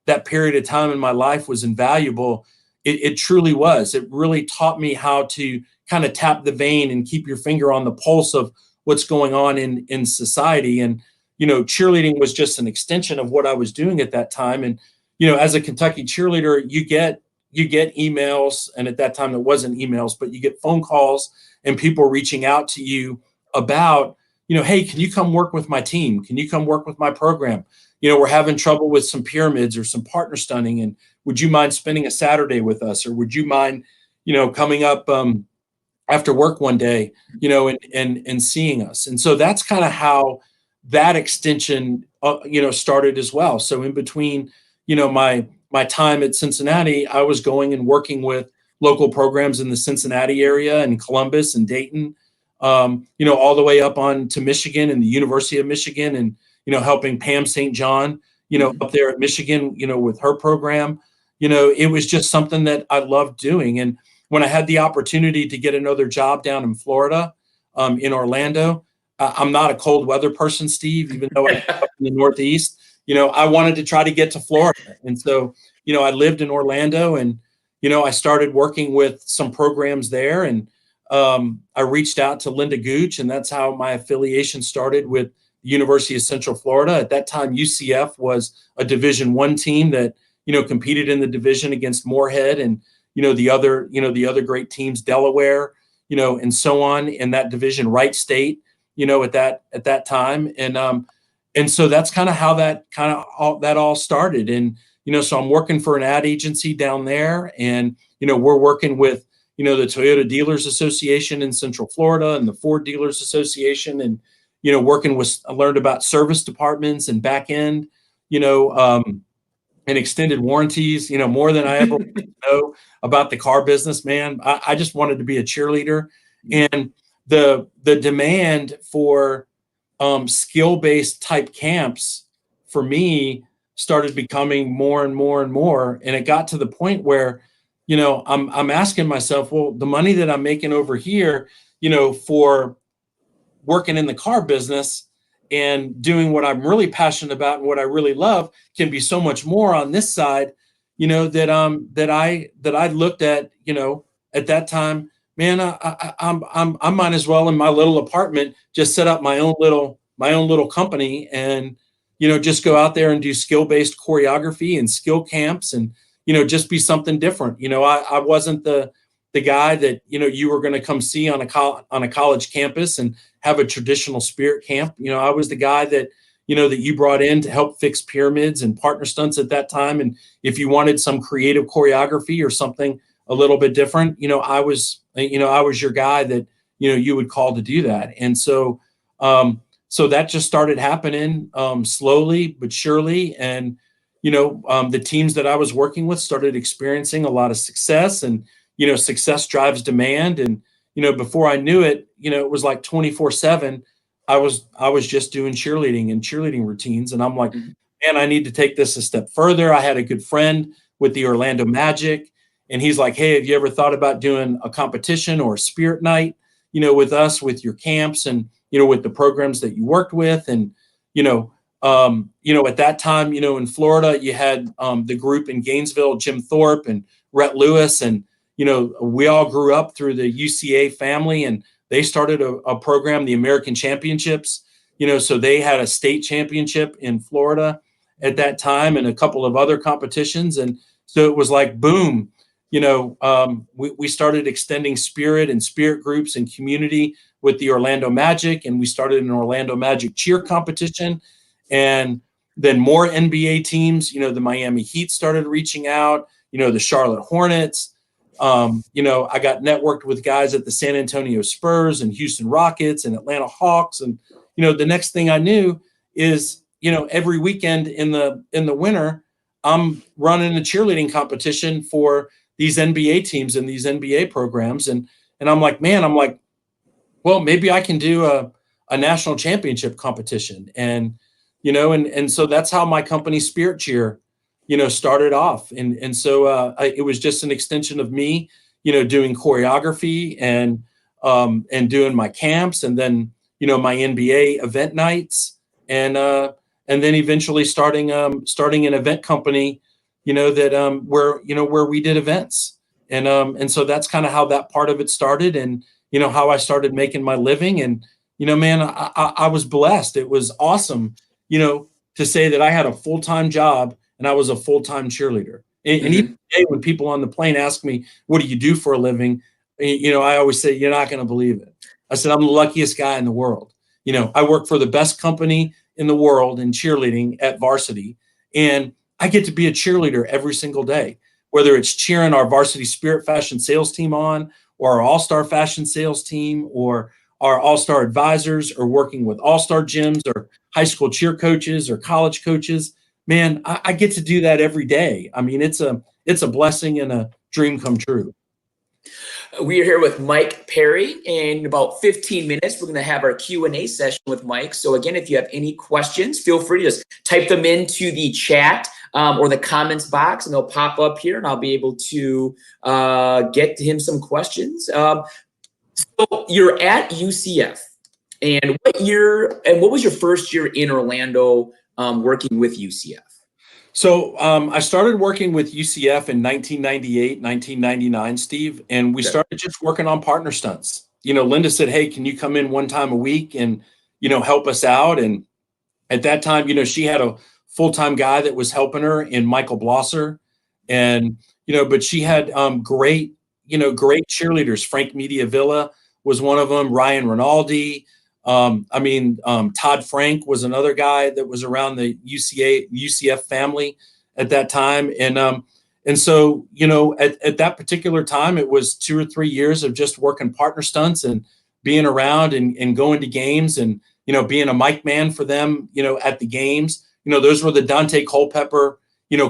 that period of time in my life was invaluable, it truly was. It really taught me how to kind of tap the vein and keep your finger on the pulse of what's going on in society. And, cheerleading was just an extension of what I was doing at that time. And, as a Kentucky cheerleader, you get emails, and at that time it wasn't emails, but you get phone calls and people reaching out to you about, hey, can you come work with my team? Can you come work with my program? We're having trouble with some pyramids or some partner stunning, and would you mind spending a Saturday with us? Or would you mind, coming up after work one day, and seeing us? And so that's kind of how that extension, started as well. So in between, my time at Cincinnati, I was going and working with local programs in the Cincinnati area and Columbus and Dayton, all the way up on to Michigan and the University of Michigan, and, helping Pam St. John, up there at Michigan, with her program. It was just something that I loved doing. And when I had the opportunity to get another job down in Florida, in Orlando, I'm not a cold weather person, Steve, even though I'm up in the Northeast. I wanted to try to get to Florida. And so, I lived in Orlando, and, I started working with some programs there. And I reached out to Linda Gooch, and that's how my affiliation started with the University of Central Florida. At that time, UCF was a Division I team that, competed in the division against Morehead and, the other great teams, Delaware, and so on in that division, Wright State, at that time. And so that's kind of how that all started. And, so I'm working for an ad agency down there, and, we're working with, the Toyota Dealers Association in Central Florida and the Ford Dealers Association. And, I learned about service departments and back end, and extended warranties, more than I ever wanted to know about the car business, man. I just wanted to be a cheerleader. And the demand for skill-based type camps for me started becoming more and more and more. And it got to the point where, I'm asking myself, well, the money that I'm making over here, for working in the car business and doing what I'm really passionate about and what I really love can be so much more on this side, that I looked at, at that time, man, I might as well in my little apartment just set up my own little company and, just go out there and do skill-based choreography and skill camps and, just be something different. I wasn't the guy that, you were going to come see on a college campus and have a traditional spirit camp. I was the guy that, that you brought in to help fix pyramids and partner stunts at that time. And if you wanted some creative choreography or something a little bit different, I was your guy that, you would call to do that. And so, so that just started happening slowly but surely. And, the teams that I was working with started experiencing a lot of success, and, success drives demand. And, before I knew it, it was like 24/7. I was just doing cheerleading and cheerleading routines. And I'm like, man, I need to take this a step further. I had a good friend with the Orlando Magic, and he's like, hey, have you ever thought about doing a competition or a spirit night, with us, with your camps and, with the programs that you worked with? And, at that time, in Florida, you had the group in Gainesville, Jim Thorpe and Rhett Lewis. And, we all grew up through the UCA family, and they started a program, the American Championships, so they had a state championship in Florida at that time and a couple of other competitions. And so it was like, boom, we started extending spirit and spirit groups and community with the Orlando Magic. And we started an Orlando Magic cheer competition. And then more NBA teams, the Miami Heat started reaching out, the Charlotte Hornets. I got networked with guys at the San Antonio Spurs and Houston Rockets and Atlanta Hawks. And, the next thing I knew is, every weekend in the winter, I'm running a cheerleading competition for these NBA teams and these NBA programs. And I'm like, well, maybe I can do a national championship competition. And, and so that's how my company Spirit Cheer, started off. And so it was just an extension of me, doing choreography and doing my camps, and then, my NBA event nights, and then eventually starting an event company, that where we did events. And so that's kind of how that part of it started, and, how I started making my living. And, man, I was blessed. It was awesome, to say that I had a full-time job and I was a full-time cheerleader. And even today, when people on the plane ask me, what do you do for a living? I always say, you're not going to believe it. I said, I'm the luckiest guy in the world. I work for the best company in the world in cheerleading at Varsity. And I get to be a cheerleader every single day, whether it's cheering our Varsity Spirit Fashion sales team on, or our All-Star Fashion sales team, or our All-Star advisors, or working with All-Star gyms, or high school cheer coaches, or college coaches. Man, I get to do that every day. I mean, it's a blessing and a dream come true. We are here with Mike Pare. In about 15 minutes, we're going to have our Q&A session with Mike. So again, if you have any questions, feel free to just type them into the chat or the comments box, and they'll pop up here, and I'll be able to get to him some questions. So you're at UCF, and what was your first year in Orlando working with UCF? So I started working with UCF in 1998, 1999, Steve, and we started just working on partner stunts. Linda said, hey, can you come in one time a week and, help us out? And at that time, she had a full-time guy that was helping her in Michael Blosser. And, but she had great cheerleaders. Frank Mediavilla was one of them, Ryan Rinaldi. Todd Frank was another guy that was around the UCF family at that time. And so, at that particular time, it was 2 or 3 years of just working partner stunts and being around and going to games and being a mic man for them, at the games. Those were the Dante Culpepper,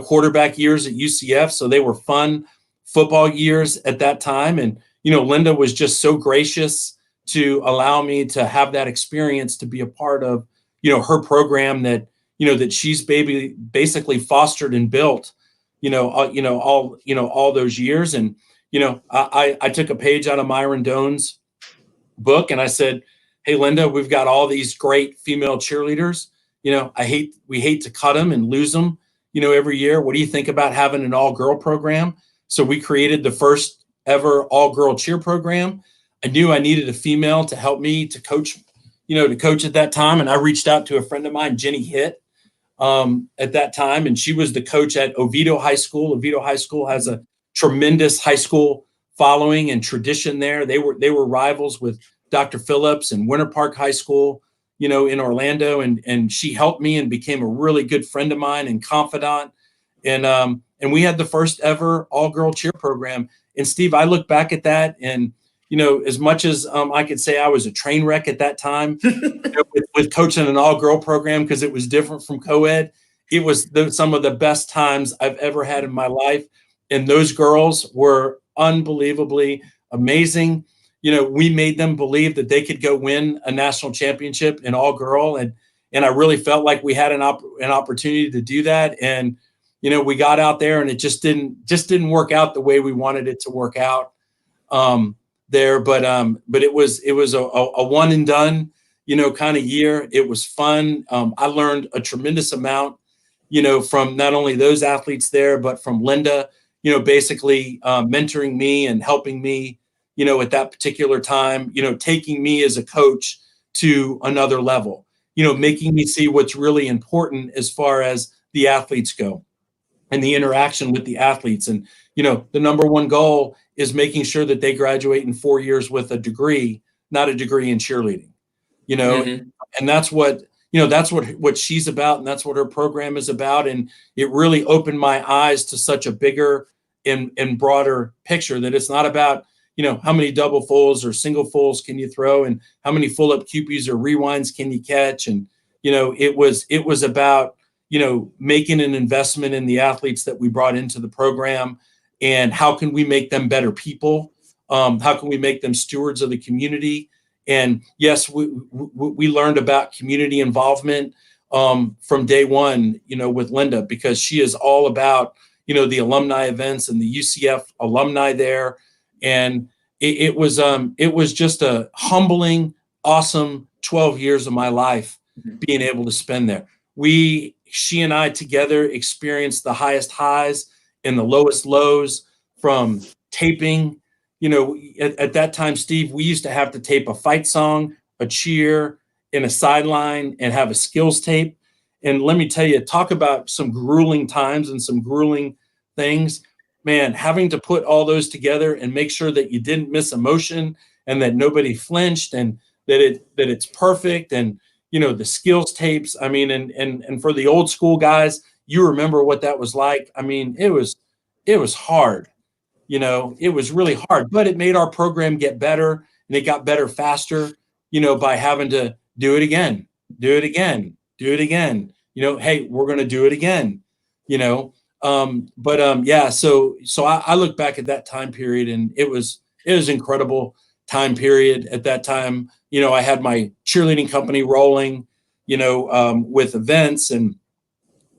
quarterback years at UCF. So they were fun football years at that time. And, Linda was just so gracious to allow me to have that experience, to be a part of, her program that, that she's basically fostered and built, all those years. And, I took a page out of Myron Doan's book and I said, hey, Linda, we've got all these great female cheerleaders. We hate to cut them and lose them, every year. What do you think about having an all-girl program? So we created the first ever all-girl cheer program. I knew I needed a female to help me to coach at that time. And I reached out to a friend of mine, Jenny Hitt, at that time. And she was the coach at Oviedo High School. Oviedo High School has a tremendous high school following and tradition there. They were rivals with Dr. Phillips and Winter Park High School, in Orlando. And she helped me and became a really good friend of mine and confidant. And we had the first ever all-girl cheer program. And Steve, I look back at that and, as much as I could say I was a train wreck at that time with coaching an all-girl program because it was different from co-ed, it was some of the best times I've ever had in my life. And those girls were unbelievably amazing. We made them believe that they could go win a national championship in all-girl. And I really felt like we had an opportunity to do that. And, we got out there and it just didn't work out the way we wanted it to work out there. But it was a one and done, kind of year. It was fun. I learned a tremendous amount, from not only those athletes there, but from Linda, basically mentoring me and helping me, at that particular time, taking me as a coach to another level, making me see what's really important as far as the athletes go and the interaction with the athletes. And, the number one goal is making sure that they graduate in 4 years with a degree, not a degree in cheerleading, Mm-hmm. and that's what, that's what she's about. And that's what her program is about. And it really opened my eyes to such a bigger and broader picture that it's not about, how many double fulls or single fulls can you throw and how many full up QPs or rewinds can you catch? And, it was about, making an investment in the athletes that we brought into the program and how can we make them better people? How can we make them stewards of the community? And yes, we learned about community involvement from day one, with Linda, because she is all about, the alumni events and the UCF alumni there. And it was just a humbling, awesome 12 years of my life being able to spend there. She and I together experienced the highest highs and the lowest lows from taping. At that time, Steve, we used to have to tape a fight song, a cheer, and a sideline and have a skills tape. And let me tell you, talk about some grueling times and some grueling things. Man, having to put all those together and make sure that you didn't miss a motion and that nobody flinched and that it's perfect. And, the skills tapes, I mean, and for the old school guys, you remember what that was like. I mean, it was hard. It was really hard, but it made our program get better and it got better faster, by having to do it again. Hey, we're going to do it again, yeah. So I look back at that time period and it was incredible time period at that time. I had my cheerleading company rolling, with events and,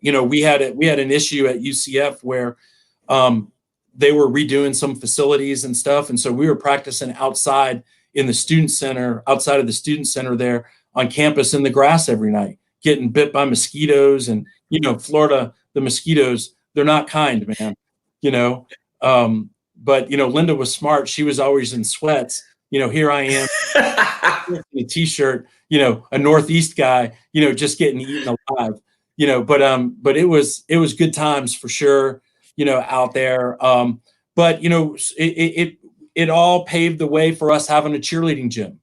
we had an issue at UCF where, they were redoing some facilities and stuff. And so we were practicing outside in the student center, outside of the student center there on campus in the grass every night, getting bit by mosquitoes. And, Florida, the mosquitoes, they're not kind, man, but, Linda was smart. She was always in sweats. Here I am in a t-shirt, a Northeast guy, just getting eaten alive, but it was good times for sure. Out there. But, it all paved the way for us having a cheerleading gym.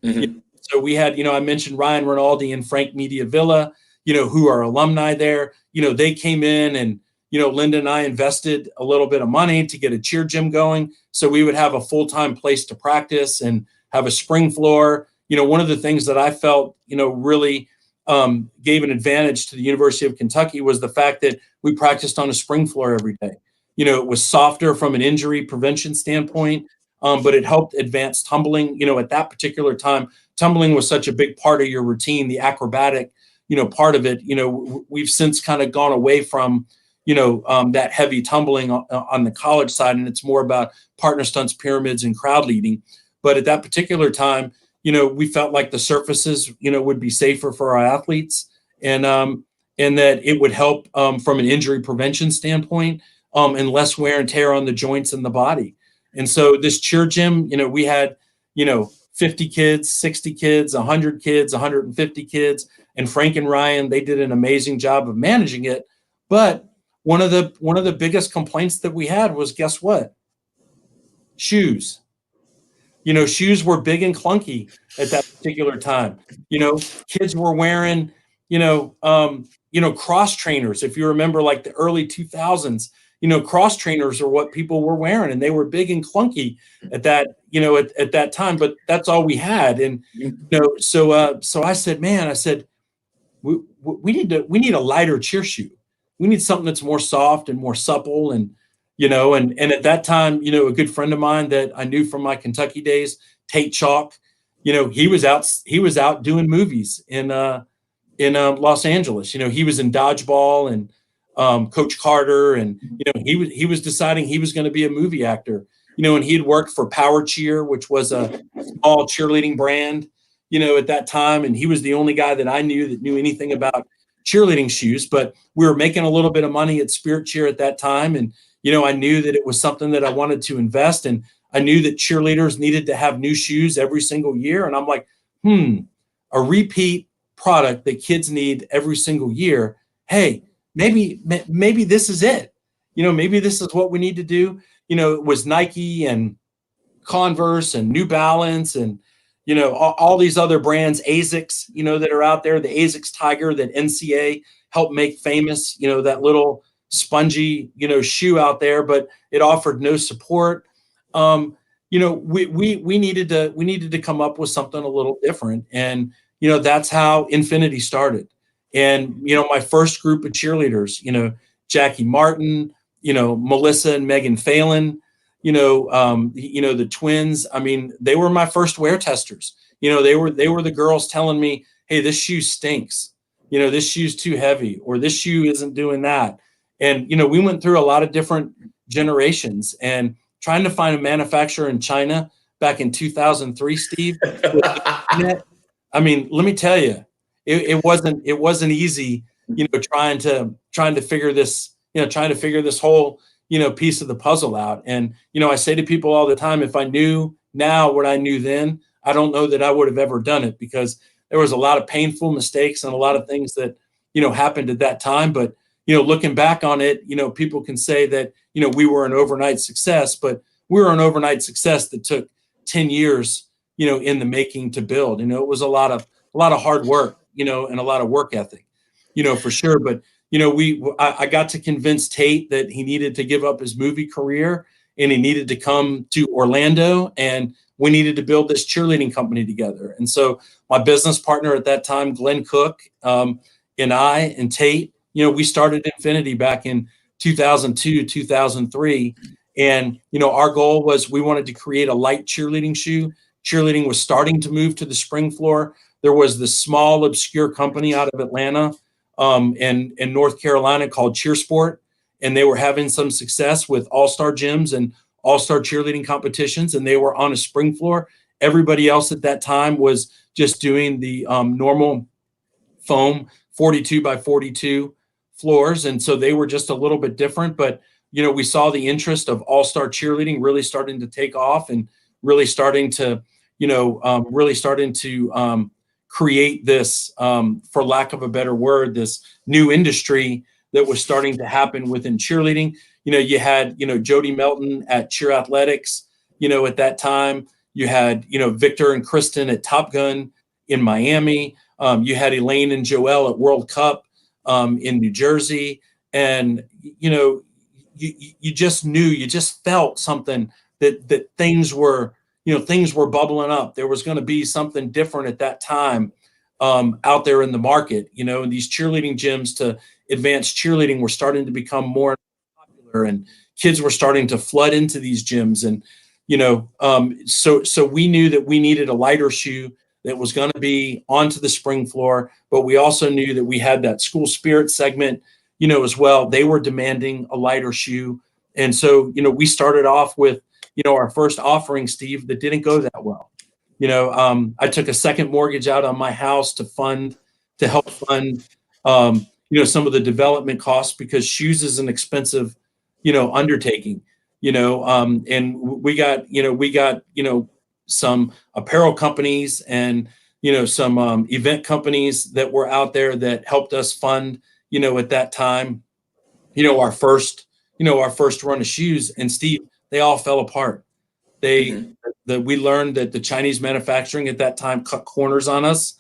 Mm-hmm. So we had, I mentioned Ryan Rinaldi and Frank Media Villa, who are alumni there. They came in and, Linda and I invested a little bit of money to get a cheer gym going. So we would have a full-time place to practice and have a spring floor, one of the things that I felt, really gave an advantage to the University of Kentucky was the fact that we practiced on a spring floor every day. It was softer from an injury prevention standpoint, but it helped advance tumbling. At that particular time, tumbling was such a big part of your routine, the acrobatic, part of it. We've since kind of gone away from, that heavy tumbling on the college side, and it's more about partner stunts, pyramids, and crowd leading. But at that particular time, we felt like the surfaces, would be safer for our athletes, and that it would help from an injury prevention standpoint, and less wear and tear on the joints and the body. And so this cheer gym, we had, 50 kids, 60 kids, 100 kids, 150 kids, and Frank and Ryan, they did an amazing job of managing it. But one of the biggest complaints that we had was, guess what? Shoes. Shoes were big and clunky at that particular time. Kids were wearing, cross trainers. If you remember, like the early 2000s, cross trainers are what people were wearing, and they were big and clunky at that, at that time. But that's all we had. And so I said, man, we need a lighter cheer shoe. We need something that's more soft and more supple, and and at that time, a good friend of mine that I knew from my Kentucky days, Tate Chalk, he was out doing movies in Los Angeles. He was in Dodgeball and Coach Carter, and he was deciding he was going to be a movie actor. And he had worked for Power Cheer, which was a small cheerleading brand, at that time, and he was the only guy that I knew that knew anything about cheerleading shoes. But we were making a little bit of money at Spirit Cheer at that time, and I knew that it was something that I wanted to invest in. I knew that cheerleaders needed to have new shoes every single year. And I'm like, a repeat product that kids need every single year. Hey, maybe this is it. Maybe this is what we need to do. It was Nike and Converse and New Balance and, all these other brands, ASICS, that are out there, the ASICS Tiger that NCA helped make famous, that little spongy, shoe out there, but it offered no support. We needed to come up with something a little different. And, that's how Infinity started. And, my first group of cheerleaders, Jackie Martin, Melissa and Megan Phelan, the twins. I mean, they were my first wear testers. They were the girls telling me, hey, this shoe stinks. This shoe's too heavy, or this shoe isn't doing that. And, we went through a lot of different generations, and trying to find a manufacturer in China back in 2003, Steve. I mean, let me tell you, it wasn't easy, trying to figure this, trying to figure this whole, piece of the puzzle out. And, I say to people all the time, if I knew now what I knew then, I don't know that I would have ever done it, because there was a lot of painful mistakes and a lot of things that, happened at that time. But, looking back on it, people can say that, we were an overnight success, but we were an overnight success that took 10 years, in the making to build. It was a lot of hard work, and a lot of work ethic, for sure. But, I got to convince Tate that he needed to give up his movie career, and he needed to come to Orlando, and we needed to build this cheerleading company together. And so my business partner at that time, Glenn Cook, and I and Tate, we started Infinity back in 2002, 2003. And, our goal was we wanted to create a light cheerleading shoe. Cheerleading was starting to move to the spring floor. There was this small, obscure company out of Atlanta and North Carolina called CheerSport. And they were having some success with all-star gyms and all-star cheerleading competitions. And they were on a spring floor. Everybody else at that time was just doing the normal foam 42 by 42 floors. And so they were just a little bit different. But, we saw the interest of all-star cheerleading really starting to take off, and really starting to, create this, for lack of a better word, this new industry that was starting to happen within cheerleading. You had, Jody Melton at Cheer Athletics, at that time. You had, Victor and Kristen at Top Gun in Miami. You had Elaine and Joelle at World Cup in New Jersey. And, you just knew, you just felt something that things were, things were bubbling up. There was going to be something different at that time out there in the market. And these cheerleading gyms to advanced cheerleading were starting to become more popular, and kids were starting to flood into these gyms. And so we knew that we needed a lighter shoe that was going to be onto the spring floor, but we also knew that we had that school spirit segment, as well. They were demanding a lighter shoe. And so, we started off with, our first offering, Steve, that didn't go that well. I took a second mortgage out on my house to help fund, some of the development costs, because shoes is an expensive, undertaking, and we got, some apparel companies and, some event companies that were out there that helped us fund, at that time, our first run of shoes. And Steve, they all fell apart. We learned that the Chinese manufacturing at that time cut corners on us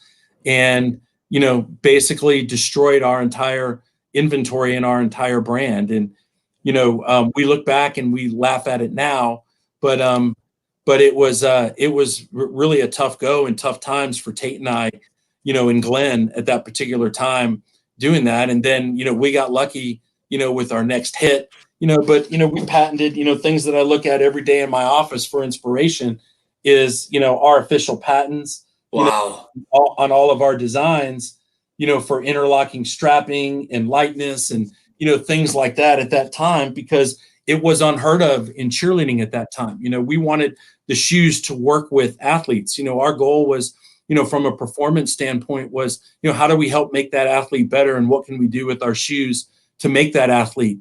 and, basically destroyed our entire inventory and our entire brand. And, we look back and we laugh at it now, but it was really a tough go and tough times for Tate and I, and Glenn at that particular time doing that. And then, we got lucky, with our next hit, but, we patented, things that I look at every day in my office for inspiration is, our official patents. Wow. On all of our designs, for interlocking strapping and lightness and, things like that at that time, because it was unheard of in cheerleading at that time. We wanted the shoes to work with athletes. Our goal was, from a performance standpoint was, how do we help make that athlete better, and what can we do with our shoes to make that athlete,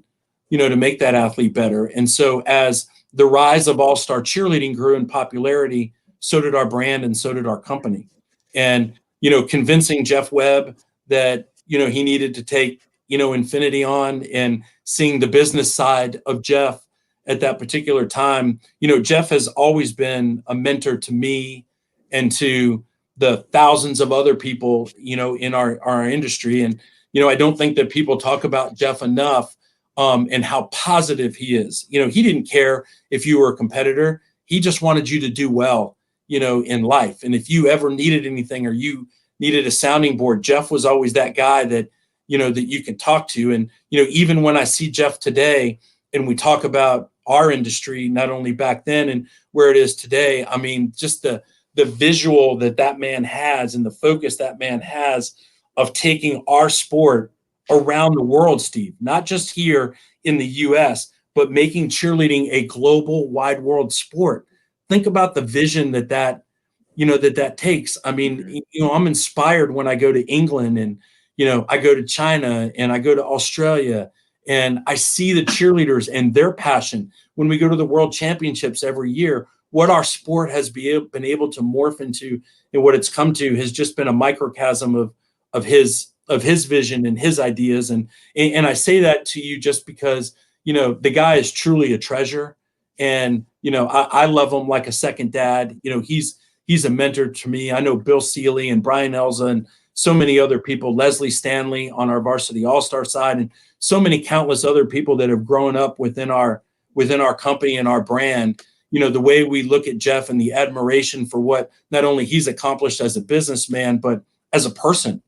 better. And so as the rise of all-star cheerleading grew in popularity, so did our brand and so did our company. And, convincing Jeff Webb that, he needed to take, Infinity on, and seeing the business side of Jeff at that particular time. Jeff has always been a mentor to me and to the thousands of other people, in our industry. And, I don't think that people talk about Jeff enough, and how positive he is. He didn't care if you were a competitor. He just wanted you to do well, in life. And if you ever needed anything or you needed a sounding board, Jeff was always that guy that, that you can talk to. And, even when I see Jeff today and we talk about our industry, not only back then and where it is today, I mean, just the visual that man has and the focus that man has of taking our sport around the world, Steve, not just here in the US, but making cheerleading a global, wide world sport. Think about the vision that takes. I mean, I'm inspired when I go to England and, I go to China and I go to Australia and I see the cheerleaders and their passion when we go to the world championships every year. What our sport has been able to morph into and what it's come to has just been a microcosm of his vision and his ideas. And I say that to you just because, the guy is truly a treasure. And, I love him like a second dad. He's a mentor to me. I know Bill Seeley and Brian Elza and so many other people, Leslie Stanley on our Varsity All-Star side, and so many countless other people that have grown up within our company and our brand. The way we look at Jeff and the admiration for what not only he's accomplished as a businessman, but as a person,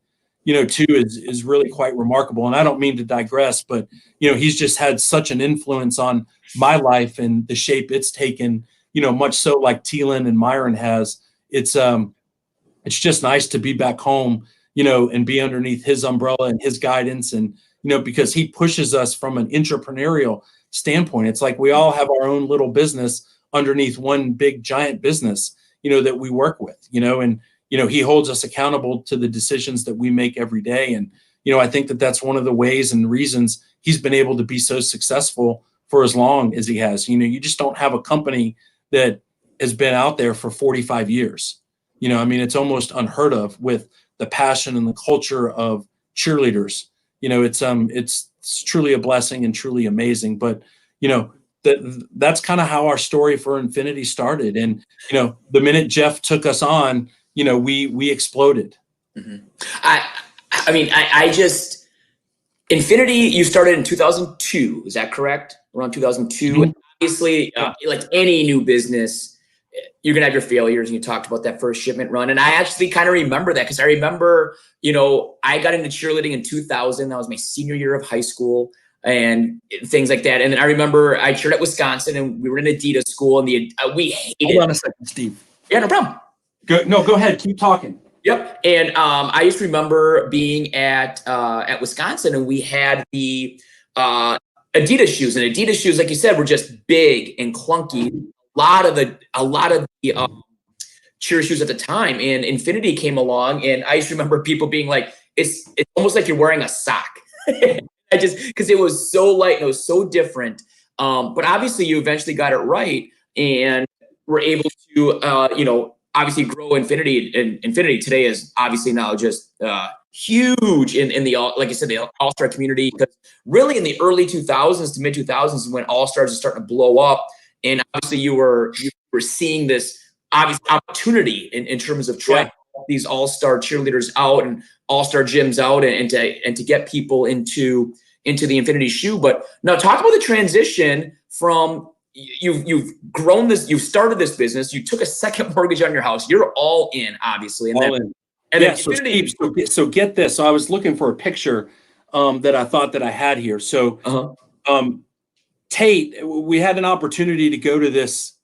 too, is really quite remarkable. And I don't mean to digress, but, he's just had such an influence on my life and the shape it's taken, much so like Thielen and Myron has. It's just nice to be back home, and be underneath his umbrella and his guidance. And, because he pushes us from an entrepreneurial standpoint. It's like we all have our own little business underneath one big giant business, that we work with, and, he holds us accountable to the decisions that we make every day. And, I think that that's one of the ways and reasons he's been able to be so successful for as long as he has. You just don't have a company that has been out there for 45 years. It's almost unheard of with the passion and the culture of cheerleaders. It's truly a blessing and truly amazing. But, that's kind of how our story for Infinity started. And, the minute Jeff took us on, we exploded. Mm-hmm. I just, Infinity, you started in 2002. Is that correct? Around 2002. Mm-hmm. Obviously, like any new business, you're going to have your failures. And you talked about that first shipment run. And I actually kind of remember that because I remember, I got into cheerleading in 2000. That was my senior year of high school and things like that. And then I remember I cheered at Wisconsin and we were in Adidas school and we hated. Hold on a second, Steve. Yeah, no problem. Go ahead. Keep talking. Yep. And I just remember being at Wisconsin and we had the Adidas shoes. And Adidas shoes, like you said, were just big and clunky. A lot of the cheer shoes at the time, and Infinity came along, and I just remember people being like, "It's almost like you're wearing a sock." Because it was so light and it was so different. But obviously, you eventually got it right, and were able to, obviously grow Infinity. And Infinity today is obviously now just huge in the like I said, the All-Star community. Because really, in the early 2000s to mid 2000s, is when All-Stars are starting to blow up. And obviously you were seeing this obvious opportunity in terms of trying these all-star cheerleaders out and all-star gyms out and to get people into the Infinity shoe. But now talk about the transition from you've grown this, you've started this business, you took a second mortgage on your house, you're all in, obviously. And all then, in. And yeah, then so, Infinity, Steve, so get this. So I was looking for a picture that I thought that I had here. So Tate, we had an opportunity to go to this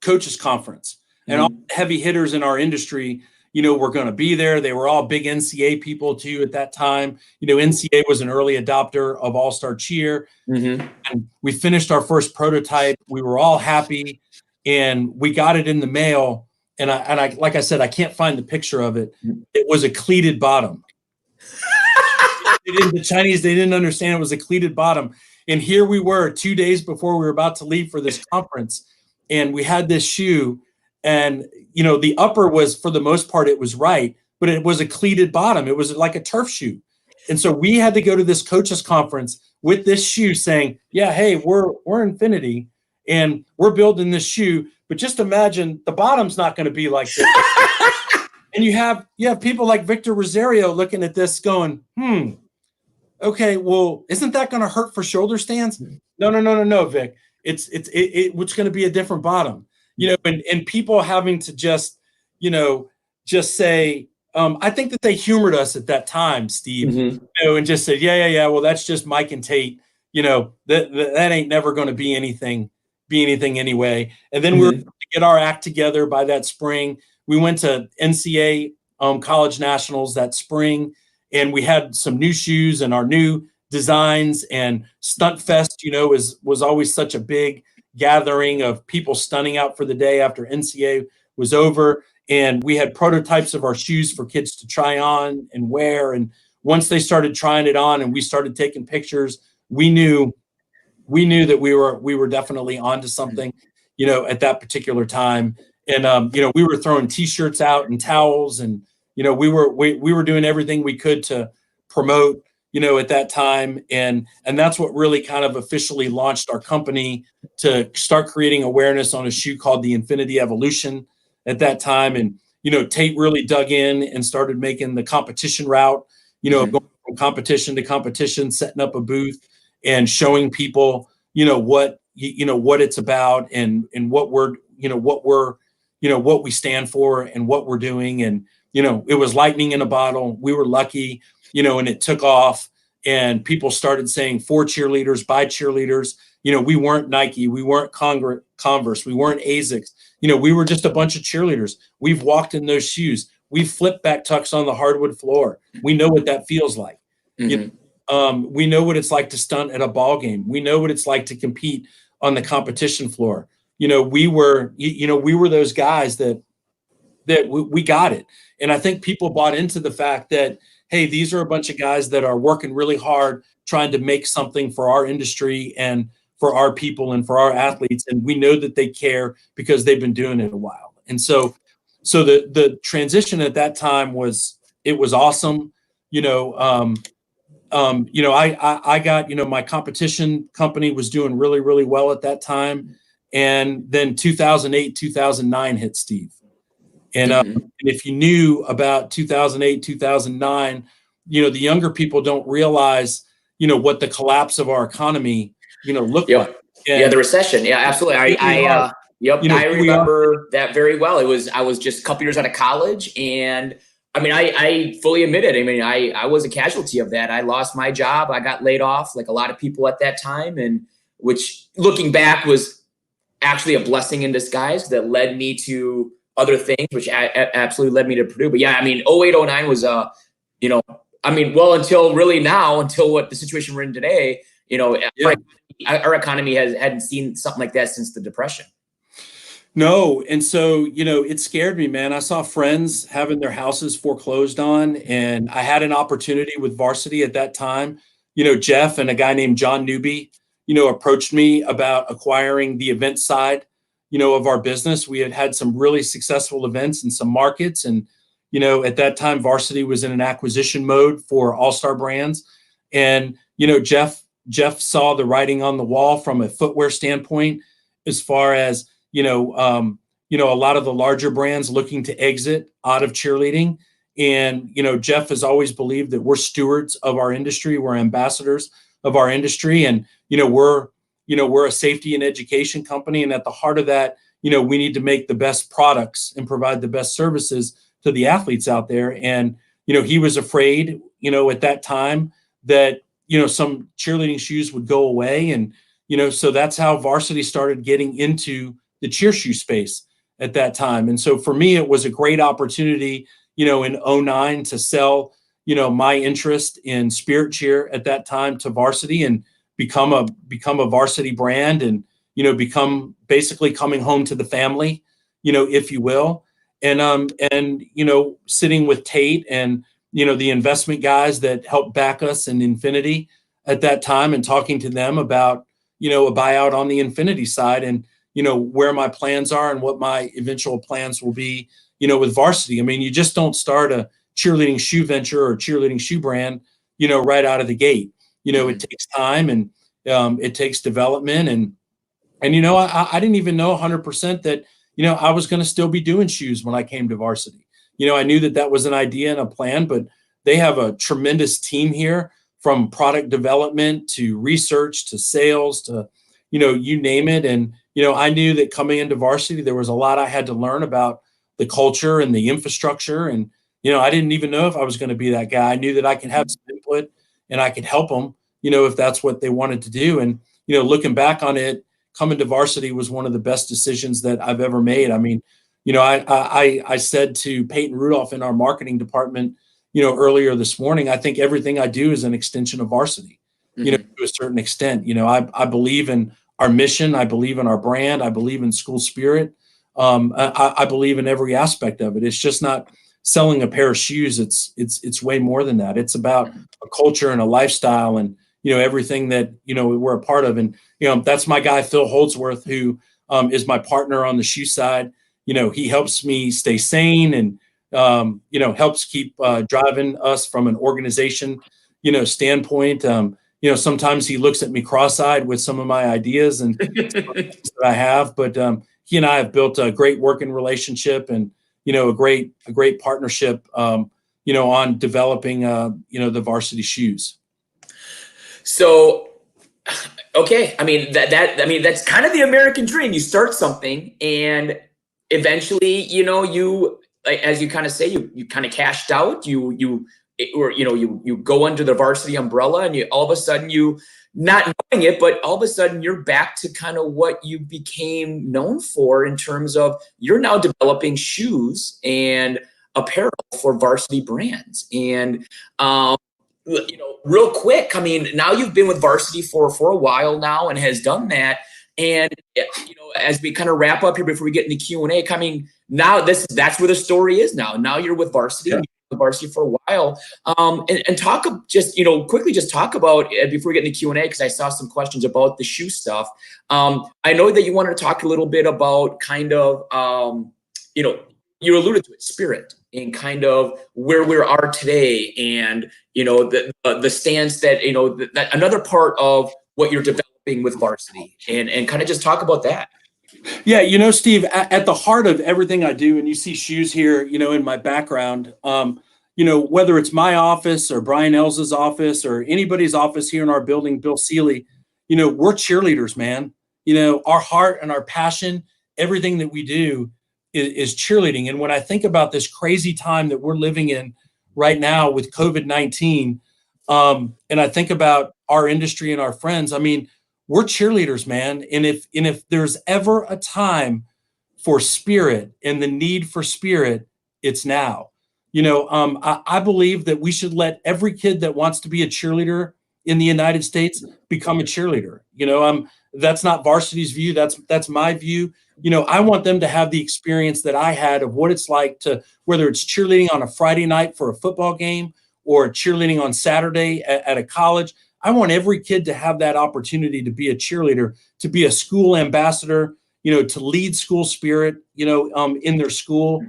coaches conference, and all the heavy hitters in our industry, were going to be there. They were all big NCA people too at that time. NCA was an early adopter of All-Star Cheer. And we finished our first prototype. We were all happy, and we got it in the mail. And I like I said, I can't find the picture of it. It was a cleated bottom. The Chinese, they didn't understand it was a cleated bottom. And here we were 2 days before we were about to leave for this conference. And we had this shoe, and, the upper was, for the most part, it was right, but it was a cleated bottom. It was like a turf shoe. And so we had to go to this coaches conference with this shoe saying, yeah, hey, we're Infinity and we're building this shoe. But just imagine the bottom's not going to be like this. And you have people like Victor Rosario looking at this going, okay, well, isn't that going to hurt for shoulder stands? No, Vic. It's going to be a different bottom, and people having to just say, I think that they humored us at that time, Steve, and just said, yeah. Well, that's just Mike and Tate, that ain't never going to be anything anyway. And then we were able to get our act together by that spring. We went to NCA college nationals that spring, and we had some new shoes and our new designs. And Stunt Fest, was always such a big gathering of people stunning out for the day after NCA was over. And we had prototypes of our shoes for kids to try on and wear. And once they started trying it on and we started taking pictures, we knew that we were definitely onto something, at that particular time. And we were throwing T-shirts out and towels, and we were doing everything we could to promote, at that time. And that's what really kind of officially launched our company to start creating awareness on a shoe called the Infinity Evolution at that time. And, Tate really dug in and started making the competition route, going from competition to competition, setting up a booth and showing people, what it's about and what what we stand for and what we're doing. And, it was lightning in a bottle. We were lucky, and it took off, and people started saying for cheerleaders, by cheerleaders. We weren't Nike. We weren't Converse. We weren't ASICS. We were just a bunch of cheerleaders. We've walked in those shoes. We've flipped back tucks on the hardwood floor. We know what that feels like. We know what it's like to stunt at a ball game. We know what it's like to compete on the competition floor. We were those guys that we got it. And I think people bought into the fact that, hey, these are a bunch of guys that are working really hard, trying to make something for our industry and for our people and for our athletes. And we know that they care because they've been doing it a while. And so the transition at that time was awesome. I got, my competition company was doing really, really well at that time. And then 2008, 2009 hit, Steve. And, and if you knew about 2008, 2009, the younger people don't realize, what the collapse of our economy, looked like. And the recession. Yeah, absolutely. Yep, you know, I here we are. remember that very well. I was just a couple years out of college, and I mean, I fully admit it. I mean, I was a casualty of that. I lost my job. I got laid off, like a lot of people at that time, and which, looking back, was actually a blessing in disguise that led me to other things, which absolutely led me to Purdue. But yeah, I mean, 08, 09 was you know, I mean, well, until really now, until what the situation we're in today, you know, Yeah. our economy hadn't seen something like that since the Depression. No. And so, you know, it scared me, man. I saw friends having their houses foreclosed on, and I had an opportunity with Varsity at that time. You know, Jeff and a guy named John Newby, you know, approached me about acquiring the event side, you know, of our business. We had had some really successful events in some markets. And, you know, at that time, Varsity was in an acquisition mode for All-Star Brands. And, you know, Jeff saw the writing on the wall from a footwear standpoint, as far as, a lot of the larger brands looking to exit out of cheerleading. And, you know, Jeff has always believed that we're stewards of our industry. We're ambassadors of our industry. And, we're a safety and education company. And at the heart of that, you know, we need to make the best products and provide the best services to the athletes out there. And, you know, he was afraid, you know, at that time that, you know, some cheerleading shoes would go away. And, you know, so that's how Varsity started getting into the cheer shoe space at that time. And so for me, it was a great opportunity, you know, in 09 to sell, you know, my interest in Spirit Cheer at that time to Varsity and become a Varsity brand, and, you know, become basically coming home to the family, you know, if you will. And, you know, sitting with Tate and, you know, the investment guys that helped back us in Infinity at that time, and talking to them about, you know, a buyout on the Infinity side, and, you know, where my plans are and what my eventual plans will be, you know, with Varsity. I mean, you just don't start a cheerleading shoe venture or cheerleading shoe brand, you know, right out of the gate. You know, it takes time, and it takes development. And, you know, I didn't even know 100% that, you know, I was going to still be doing shoes when I came to Varsity. You know, I knew that that was an idea and a plan, but they have a tremendous team here, from product development to research to sales to, you know, you name it. And, you know, I knew that coming into Varsity, there was a lot I had to learn about the culture and the infrastructure. And, you know, I didn't even know if I was going to be that guy. I knew that I could have some input and I could help them, you know, if that's what they wanted to do. And, you know, looking back on it, coming to Varsity was one of the best decisions that I've ever made. I mean, you know, I said to Peyton Rudolph in our marketing department, you know, earlier this morning, I think everything I do is an extension of Varsity, you know, to a certain extent. You know, I believe in our mission. I believe in our brand. I believe in school spirit. I believe in every aspect of it. It's just not selling a pair of shoes. It's way more than that. It's about a culture and a lifestyle, and, you know, everything that, you know, we're a part of. And, you know, that's my guy, Phil Holdsworth, who is my partner on the shoe side. You know, he helps me stay sane, and, you know, helps keep driving us from an organization, you know, standpoint. You know, sometimes he looks at me cross-eyed with some of my ideas and that I have, but he and I have built a great working relationship, and, you know, a great partnership, you know, on developing, you know, the Varsity shoes. So, okay, I mean that's kind of the American dream. You start something, and eventually, you know, you, like, as you kind of say, you kind of cashed out. You go under the Varsity umbrella, and you all of a sudden, you, not knowing it, but all of a sudden you're back to kind of what you became known for, in terms of you're now developing shoes and apparel for Varsity brands. And you know, real quick, I mean, now you've been with Varsity for a while now, and has done that. And, you know, as we kind of wrap up here before we get into Q&A, coming now, that's where the story is now. Now you're with Varsity. Yeah. With Varsity for a while, and talk, just, you know, quickly, just talk about, before we get into Q&A, because I saw some questions about the shoe stuff. I know that you wanted to talk a little bit about kind of, you know, you alluded to it, spirit, and kind of where we are today, and, you know, the stance that, you know, that another part of what you're developing with Varsity, and kind of just talk about that. Yeah, you know, Steve, at the heart of everything I do, and you see shoes here, you know, in my background, you know, whether it's my office or Brian Elsa's office or anybody's office here in our building, Bill Seeley, you know, we're cheerleaders, man. You know, our heart and our passion everything that we do is cheerleading. And when I think about this crazy time that we're living in right now with COVID-19, and I think about our industry and our friends, I mean, we're cheerleaders, man. And if there's ever a time for spirit and the need for spirit, it's now. I believe that we should let every kid that wants to be a cheerleader in the United States become a cheerleader. That's not Varsity's view. That's my view. I want them to have the experience that I had of what it's like to, whether it's cheerleading on a Friday night for a football game or cheerleading on Saturday at a college. I want every kid to have that opportunity to be a cheerleader, to be a school ambassador, to lead school spirit, in their school.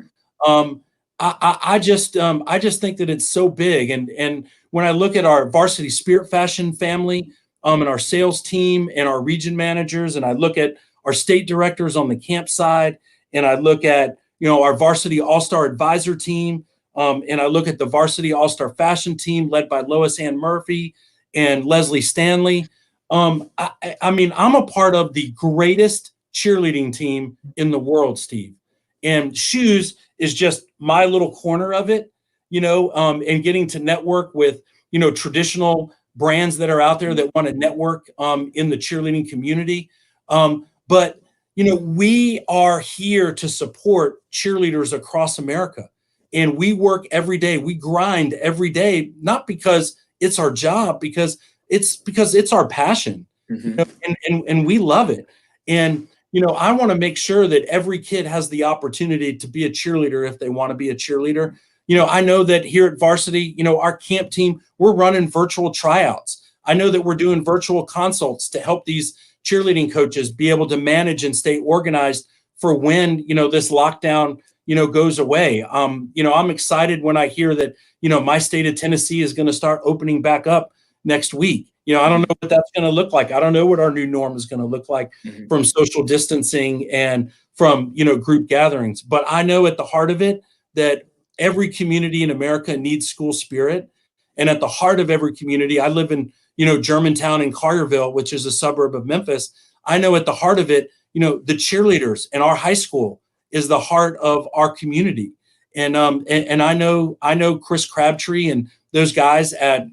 I just think that it's so big. And when I look at our Varsity Spirit Fashion family, and our sales team and our region managers, and I look at our state directors on the camp side, and I look at, our Varsity All-Star Advisor team, and I look at the Varsity All-Star Fashion team led by Lois Ann Murphy and Leslie Stanley. I mean, I'm a part of the greatest cheerleading team in the world, Steve. And shoes is just my little corner of it, and getting to network with, traditional brands that are out there that want to network in the cheerleading community. But we are here to support cheerleaders across America. And we work every day. We grind every day, not because it's our job, because it's our passion. And we love it. And, I want to make sure that every kid has the opportunity to be a cheerleader if they want to be a cheerleader. I know that here at Varsity, our camp team, we're running virtual tryouts. I know that we're doing virtual consults to help these cheerleading coaches be able to manage and stay organized for when, this lockdown, goes away. I'm excited when I hear that, my state of Tennessee is going to start opening back up next week. I don't know what that's going to look like. I don't know what our new norm is going to look like from social distancing and from, group gatherings. But I know at the heart of it that every community in America needs school spirit. And at the heart of every community, I live in, Germantown and Collierville, which is a suburb of Memphis. I know at the heart of it, the cheerleaders in our high school is the heart of our community. And I know Chris Crabtree and those guys at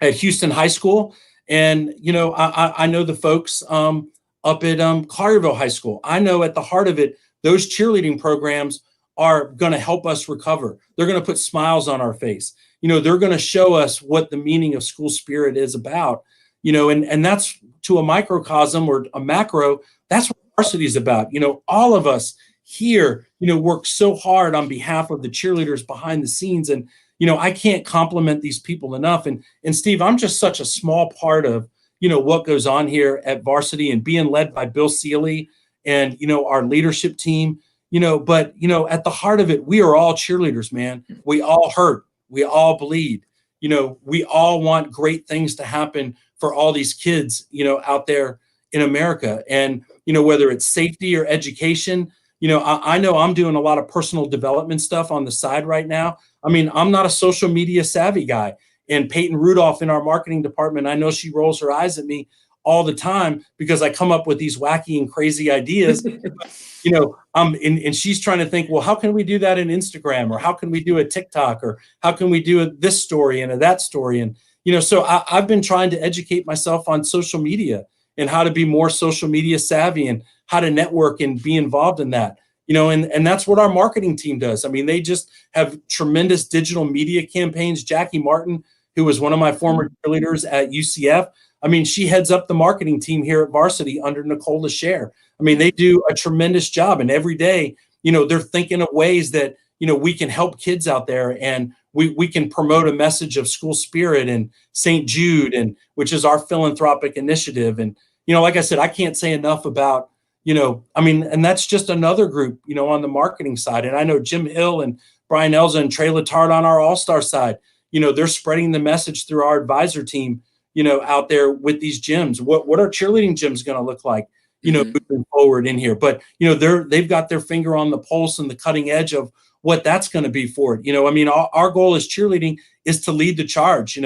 Houston High School. And, I know the folks up at Collierville High School. I know at the heart of it, those cheerleading programs are going to help us recover. They're going to put smiles on our face. They're going to show us what the meaning of school spirit is about, and that's to a microcosm or a macro. That's what Varsity is about. All of us here, work so hard on behalf of the cheerleaders behind the scenes. And, I can't compliment these people enough. And Steve, I'm just such a small part of, what goes on here at Varsity and being led by Bill Seeley and, our leadership team, but, at the heart of it, we are all cheerleaders, man. We all hurt. We all bleed. We all want great things to happen for all these kids, out there in America. And, whether it's safety or education, I know I'm doing a lot of personal development stuff on the side right now. I mean, I'm not a social media savvy guy. And Peyton Rudolph in our marketing department, I know she rolls her eyes at me all the time because I come up with these wacky and crazy ideas. And she's trying to think, well, how can we do that in Instagram, or how can we do a TikTok, or how can we do this story and that story? And, so I've been trying to educate myself on social media and how to be more social media savvy and how to network and be involved in that, and that's what our marketing team does. I mean, they just have tremendous digital media campaigns. Jackie Martin, who was one of my former cheerleaders at UCF, I mean, she heads up the marketing team here at Varsity under Nicole LaShare. I mean, they do a tremendous job. And every day, they're thinking of ways that, we can help kids out there, and we can promote a message of school spirit and St. Jude, and which is our philanthropic initiative. And, like I said, I can't say enough about, and that's just another group, on the marketing side. And I know Jim Hill and Brian Elza and Trey Letard on our all-star side, they're spreading the message through our advisor team, out there with these gyms. What are cheerleading gyms going to look like, moving forward in here? But, they've got their finger on the pulse and the cutting edge of what that's going to be for it. Our goal as cheerleading is to lead the charge.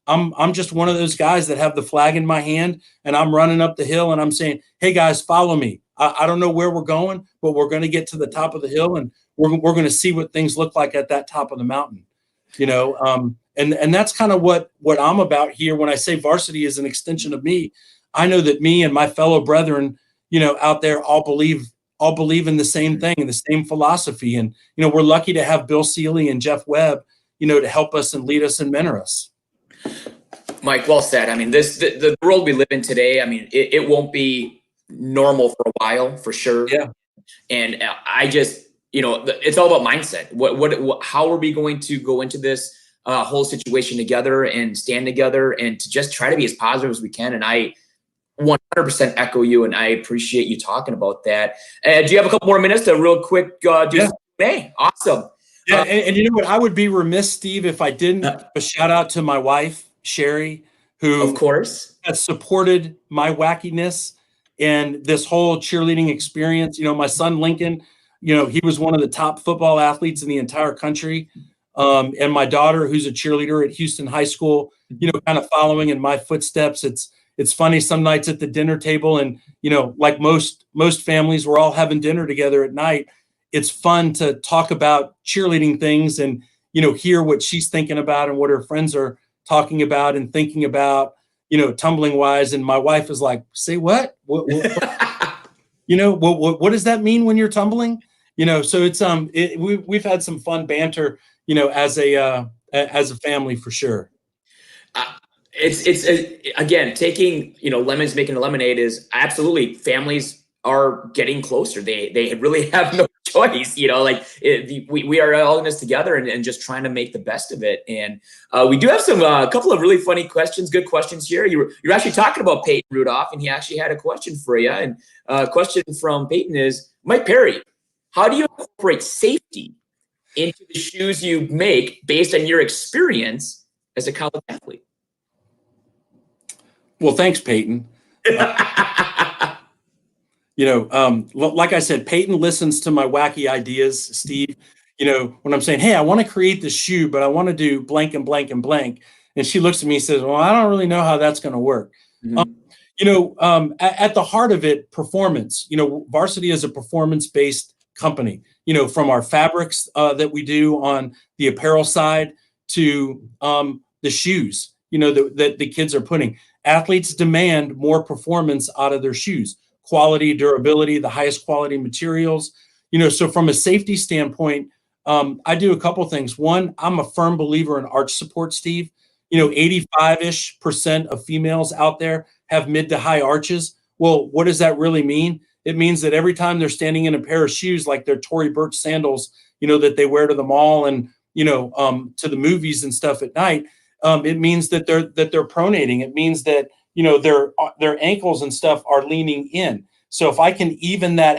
I'm just one of those guys that have the flag in my hand, and I'm running up the hill and I'm saying, hey guys, follow me. I don't know where we're going, but we're going to get to the top of the hill, and we're going to see what things look like at that top of the mountain, and that's kind of what I'm about here. When I say Varsity is an extension of me, I know that me and my fellow brethren, out there all believe in the same thing and the same philosophy. And, we're lucky to have Bill Seeley and Jeff Webb, to help us and lead us and mentor us. Mike, well said. I mean, the world we live in today, I mean, it won't be normal for a while, for sure. Yeah. And I just, it's all about mindset. How are we going to go into this whole situation together and stand together and to just try to be as positive as we can? And I 100% echo you, and I appreciate you talking about that. Do you have a couple more minutes to real quick do some Q&A? Awesome. Yeah, and you know what? I would be remiss, Steve, if I didn't give a shout out to my wife, Sherry, who of course has supported my wackiness and this whole cheerleading experience. My son Lincoln, he was one of the top football athletes in the entire country. And my daughter, who's a cheerleader at Houston High School, kind of following in my footsteps. It's funny some nights at the dinner table, and like most families, we're all having dinner together at night. It's fun to talk about cheerleading things and hear what she's thinking about and what her friends are talking about and thinking about, tumbling wise. And my wife is like, say what? What does that mean when you're tumbling? So it's we've had some fun banter, as a family for sure. It's again, taking lemons, making a lemonade is absolutely, families are getting closer. They really have no choice. We are all in this together and just trying to make the best of it. And we do have a couple of really funny questions, good questions here. You're actually talking about Peyton Rudolph, and he actually had a question for you. And a question from Peyton is, Mike Pare, how do you incorporate safety into the shoes you make based on your experience as a college athlete? Well, thanks, Peyton. Like I said, Peyton listens to my wacky ideas, Steve. When I'm saying, hey, I want to create this shoe, but I want to do blank and blank and blank. And she looks at me and says, well, I don't really know how that's going to work. Mm-hmm. At the heart of it, performance. Varsity is a performance-based company. From our fabrics that we do on the apparel side to the shoes, that the kids are putting. Athletes demand more performance out of their shoes. Quality, durability, the highest quality materials. So from a safety standpoint, I do a couple things. One, I'm a firm believer in arch support, Steve. 85% of females out there have mid to high arches. Well, what does that really mean? It means that every time they're standing in a pair of shoes, like their Tory Burch sandals, that they wear to the mall and, to the movies and stuff at night, it means that they're pronating. It means that, their ankles and stuff are leaning in. So if I can even that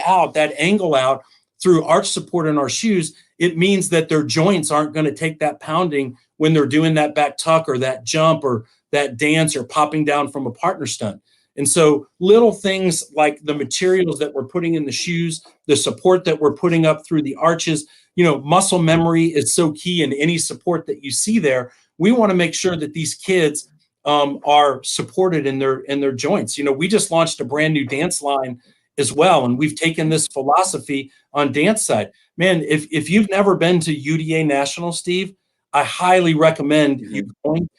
angle out through arch support in our shoes, it means that their joints aren't going to take that pounding when they're doing that back tuck or that jump or that dance or popping down from a partner stunt. And so little things like the materials that we're putting in the shoes, the support that we're putting up through the arches, muscle memory is so key in any support that you see there. We want to make sure that these kids are supported in their joints. We just launched a brand new dance line as well, and we've taken this philosophy on dance side. Man, if you've never been to UDA National, Steve, I highly recommend you going.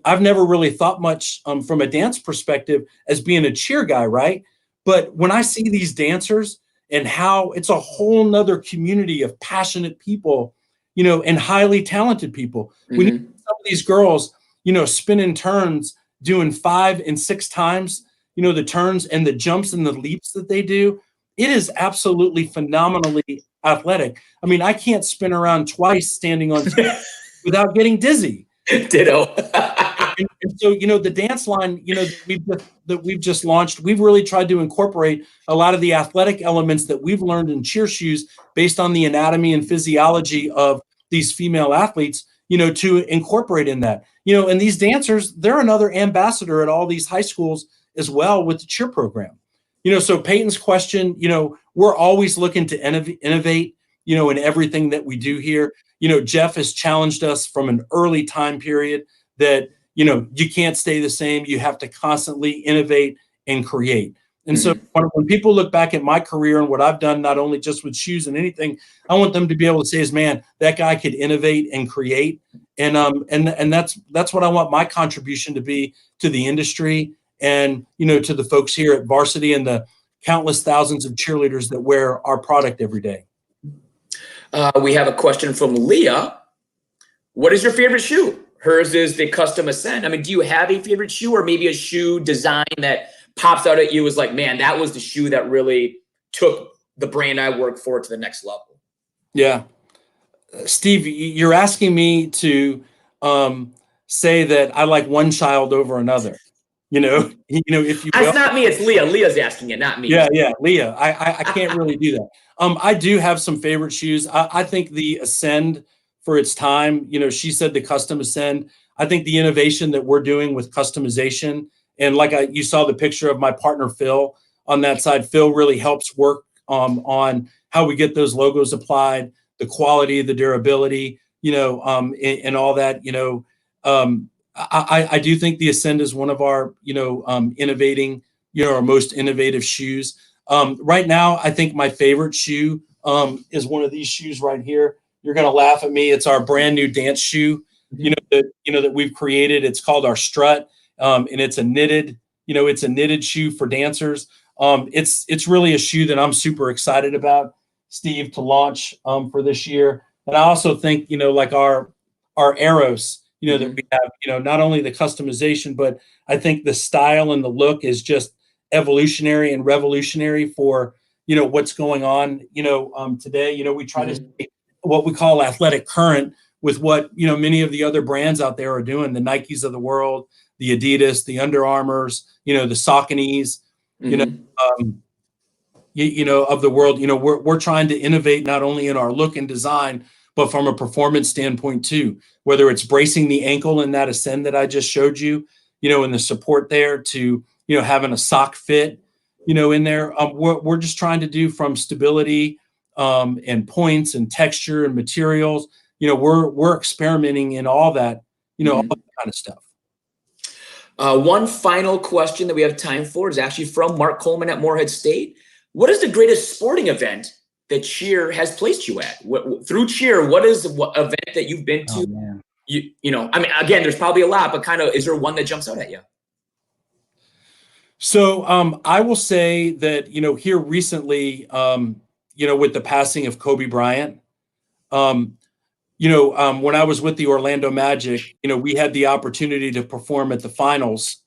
I've never really thought much from a dance perspective as being a cheer guy, right? But when I see these dancers and how it's a whole nother community of passionate people, and highly talented people. Mm-hmm. When you see some of these girls, spinning turns, doing 5 and 6 times, the turns and the jumps and the leaps that they do, it is absolutely phenomenally athletic. I mean, I can't spin around twice standing on without getting dizzy. Ditto. And so, the dance line, that we've just launched, we've really tried to incorporate a lot of the athletic elements that we've learned in cheer shoes based on the anatomy and physiology of these female athletes, to incorporate in that. And these dancers, they're another ambassador at all these high schools as well with the cheer program. So Peyton's question, we're always looking to innovate, in everything that we do here. Jeff has challenged us from an early time period that, you can't stay the same. You have to constantly innovate and create. And so when people look back at my career and what I've done, not only just with shoes and anything, I want them to be able to say is, man, that guy could innovate and create. And that's what I want my contribution to be to the industry and, to the folks here at Varsity and the countless thousands of cheerleaders that wear our product every day. We have a question from Leah. What is your favorite shoe? Hers is the Custom Ascend. I mean, do you have a favorite shoe or maybe a shoe design that pops out at you as like, man, that was the shoe that really took the brand I work for to the next level? Yeah. Steve, you're asking me to say that I like one child over another. If you That's not me, it's Leah. Leah's asking it, not me. Yeah, Leah. I can't really do that. I do have some favorite shoes. I think the Ascend for its time, she said the Custom Ascend. I think the innovation that we're doing with customization, and like you saw the picture of my partner Phil on that side. Phil really helps work on how we get those logos applied, the quality, the durability, and all that. I do think the Ascend is one of our, innovating, our most innovative shoes. Right now, I think my favorite shoe is one of these shoes right here. You're going to laugh at me. It's our brand new dance shoe, that we've created. It's called our Strut, and it's a knitted shoe for dancers. It's really a shoe that I'm super excited about, Steve, to launch for this year. And I also think, like our Arrows, that we have, not only the customization, but I think the style and the look is just evolutionary and revolutionary for, what's going on, today. We try to stay what we call athletic current with what, many of the other brands out there are doing, the Nikes of the world, the Adidas, the Under Armours, the Sauconys, of the world. We're trying to innovate not only in our look and design, but from a performance standpoint too, whether it's bracing the ankle in that Ascend that I just showed you, and the support there to, having a sock fit, in there. We're just trying to do from stability and points and texture and materials. We're experimenting in all that, all that kind of stuff. One final question that we have time for is actually from Mark Coleman at Morehead State. What is the greatest sporting event that Cheer has placed you at? Through Cheer, what is the event that you've been to? I mean, again, there's probably a lot, but kind of, is there one that jumps out at you? So I will say that, here recently, with the passing of Kobe Bryant, when I was with the Orlando Magic, we had the opportunity to perform at the finals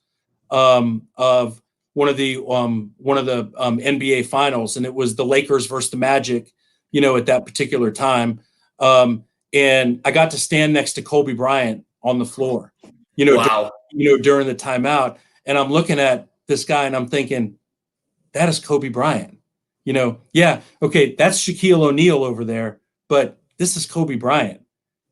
of one of the NBA finals, and it was the Lakers versus the Magic, at that particular time. And I got to stand next to Kobe Bryant on the floor, Wow. During the timeout. And I'm looking at this guy and I'm thinking, that is Kobe Bryant. Yeah, okay, that's Shaquille O'Neal over there, but this is Kobe Bryant.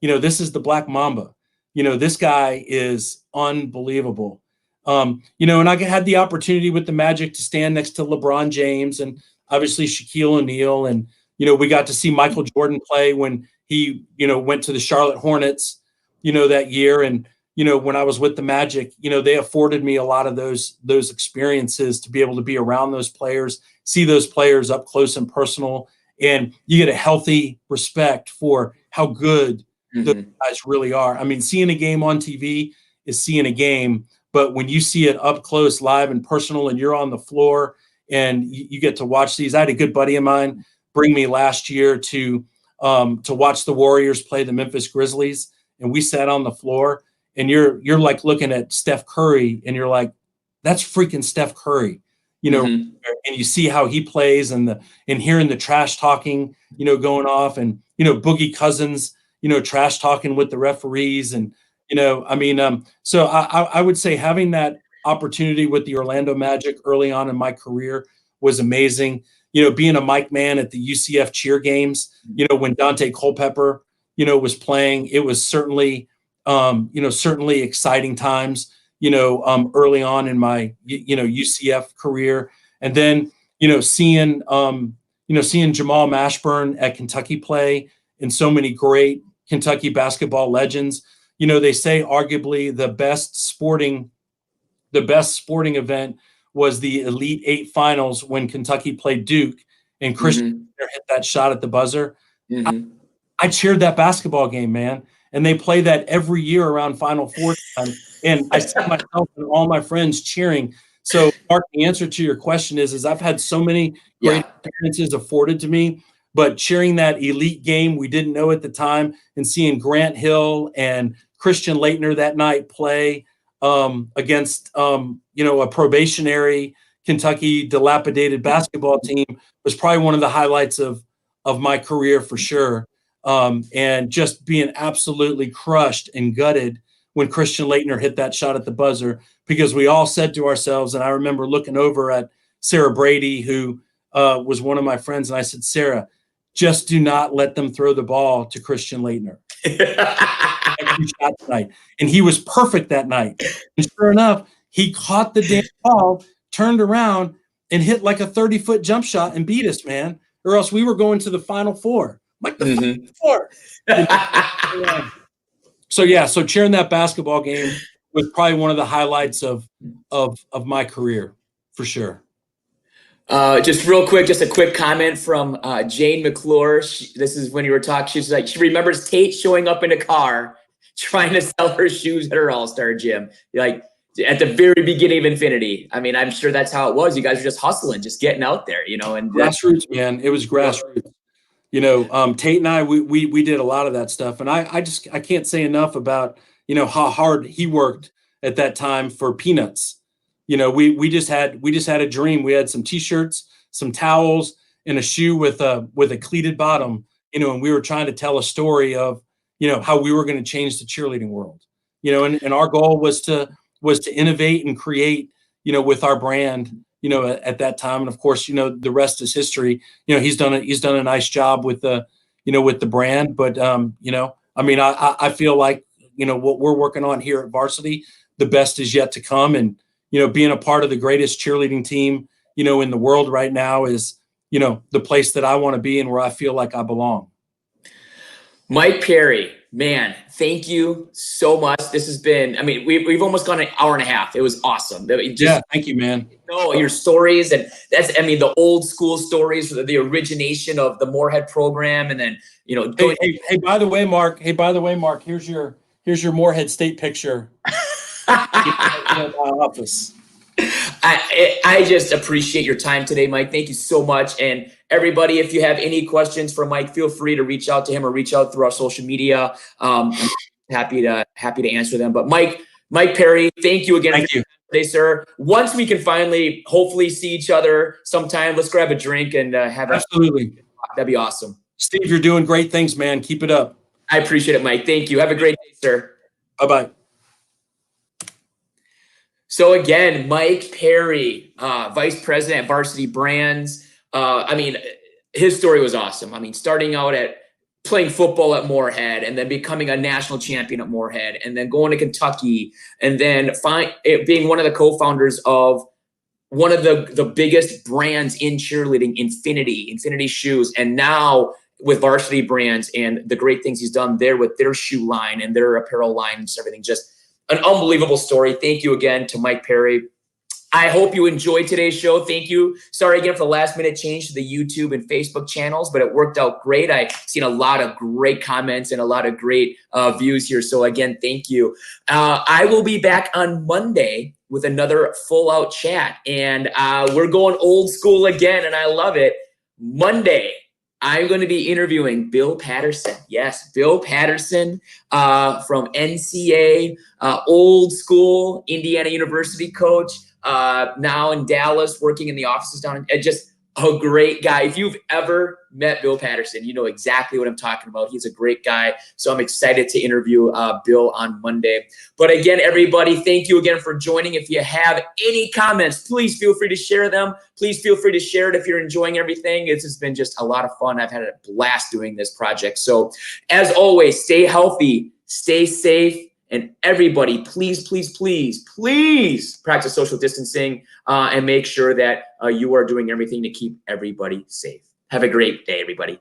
This is the Black Mamba. This guy is unbelievable. And I had the opportunity with the Magic to stand next to LeBron James and obviously Shaquille O'Neal. And, we got to see Michael Jordan play when he, went to the Charlotte Hornets, that year. And, when I was with the Magic, they afforded me a lot of those experiences to be able to be around those players, see those players up close and personal. And you get a healthy respect for how good those guys really are. I mean, seeing a game on TV is seeing a game, but when you see it up close, live and personal, and you're on the floor and you get to watch these. I had a good buddy of mine bring me last year to watch the Warriors play the Memphis Grizzlies, and we sat on the floor. And you're like looking at Steph Curry, and you're like, that's freaking Steph Curry, and you see how he plays and hearing the trash talking, going off, and Boogie Cousins, trash talking with the referees, and so I would say having that opportunity with the Orlando Magic early on in my career was amazing. Being a mic man at the UCF cheer games, when Dante Culpepper, was playing, it was certainly exciting times, early on in my, UCF career. And then, seeing Jamal Mashburn at Kentucky play and so many great Kentucky basketball legends. They say arguably the best sporting event was the Elite Eight finals when Kentucky played Duke and Christian hit that shot at the buzzer. I cheered that basketball game, man. And they play that every year around Final Four time. And I see myself and all my friends cheering. So, Mark, the answer to your question is I've had so many great experiences afforded to me, but cheering that elite game we didn't know at the time and seeing Grant Hill and Christian Laettner that night play against, a probationary Kentucky dilapidated basketball team was probably one of the highlights of my career for sure. And just being absolutely crushed and gutted when Christian Laettner hit that shot at the buzzer, because we all said to ourselves, and I remember looking over at Sarah Brady, who was one of my friends, and I said, Sarah, just do not let them throw the ball to Christian Laettner. Every shot tonight. And he was perfect that night. And sure enough, he caught the damn ball, turned around, and hit like a 30-foot jump shot and beat us, man. Or else we were going to the Final Four. Like the Final Four. So cheering that basketball game was probably one of the highlights of my career, for sure. Just real quick, just a quick comment from Jane McClure. This is when you were talking. She's like, she remembers Tate showing up in a car trying to sell her shoes at her All-Star gym, like at the very beginning of Infinity. I mean, I'm sure that's how it was. You guys were just hustling, just getting out there, and grassroots, man. It was grassroots. Tate and I, we did a lot of that stuff, and I can't say enough about how hard he worked at that time for peanuts. We just had a dream. We had some T-shirts, some towels, and a shoe with a cleated bottom. And we were trying to tell a story of how we were going to change the cheerleading world. And our goal was to innovate and create. With our brand. At that time, and of course, the rest is history. He's done a nice job with the brand. But I feel like what we're working on here at Varsity, the best is yet to come. And being a part of the greatest cheerleading team in the world right now is the place that I want to be and where I feel like I belong. Mike Pare, man, thank you so much. This has been, we've almost gone an hour and a half. It was awesome. Thank you, man. Your stories, and that's, the old school stories, the origination of the Morehead program, and then, Hey, by the way, Mark, here's your Morehead State picture. In my office. I just appreciate your time today, Mike. Thank you so much. And everybody, if you have any questions for Mike, feel free to reach out to him or reach out through our social media. I'm happy to answer them. But Mike Pare, thank you again today, sir. Once we can finally, hopefully, see each other sometime, let's grab a drink and have absolutely. That'd be awesome. Steve, you're doing great things, man. Keep it up. I appreciate it, Mike. Thank you. Have a great day, sir. Bye-bye. So again, Mike Pare, Vice President at Varsity Brands. His story was awesome. Starting out at playing football at Morehead and then becoming a national champion at Morehead and then going to Kentucky and then being one of the co-founders of one of the biggest brands in cheerleading, Infinity Shoes. And now with Varsity Brands and the great things he's done there with their shoe line and their apparel line and everything, just an unbelievable story. Thank you again to Mike Pare. I hope you enjoyed today's show. Thank you. Sorry again for the last minute change to the YouTube and Facebook channels, but it worked out great. I've seen a lot of great comments and a lot of great views here. So again, thank you. I will be back on Monday with another full out chat, and we're going old school again, and I love it. Monday, I'm going to be interviewing Bill Patterson. Yes, Bill Patterson from NCA, old school Indiana University coach, now in Dallas, working in the offices down in, just a great guy. If you've ever met Bill Patterson, you know exactly what I'm talking about. He's a great guy. So I'm excited to interview Bill on Monday. But again, everybody, thank you again for joining. If you have any comments, please feel free to share them. Please feel free to share it if you're enjoying everything. This has been just a lot of fun. I've had a blast doing this project. So as always, stay healthy, stay safe, and everybody, please, please, please, please practice social distancing and make sure that you are doing everything to keep everybody safe. Have a great day, everybody.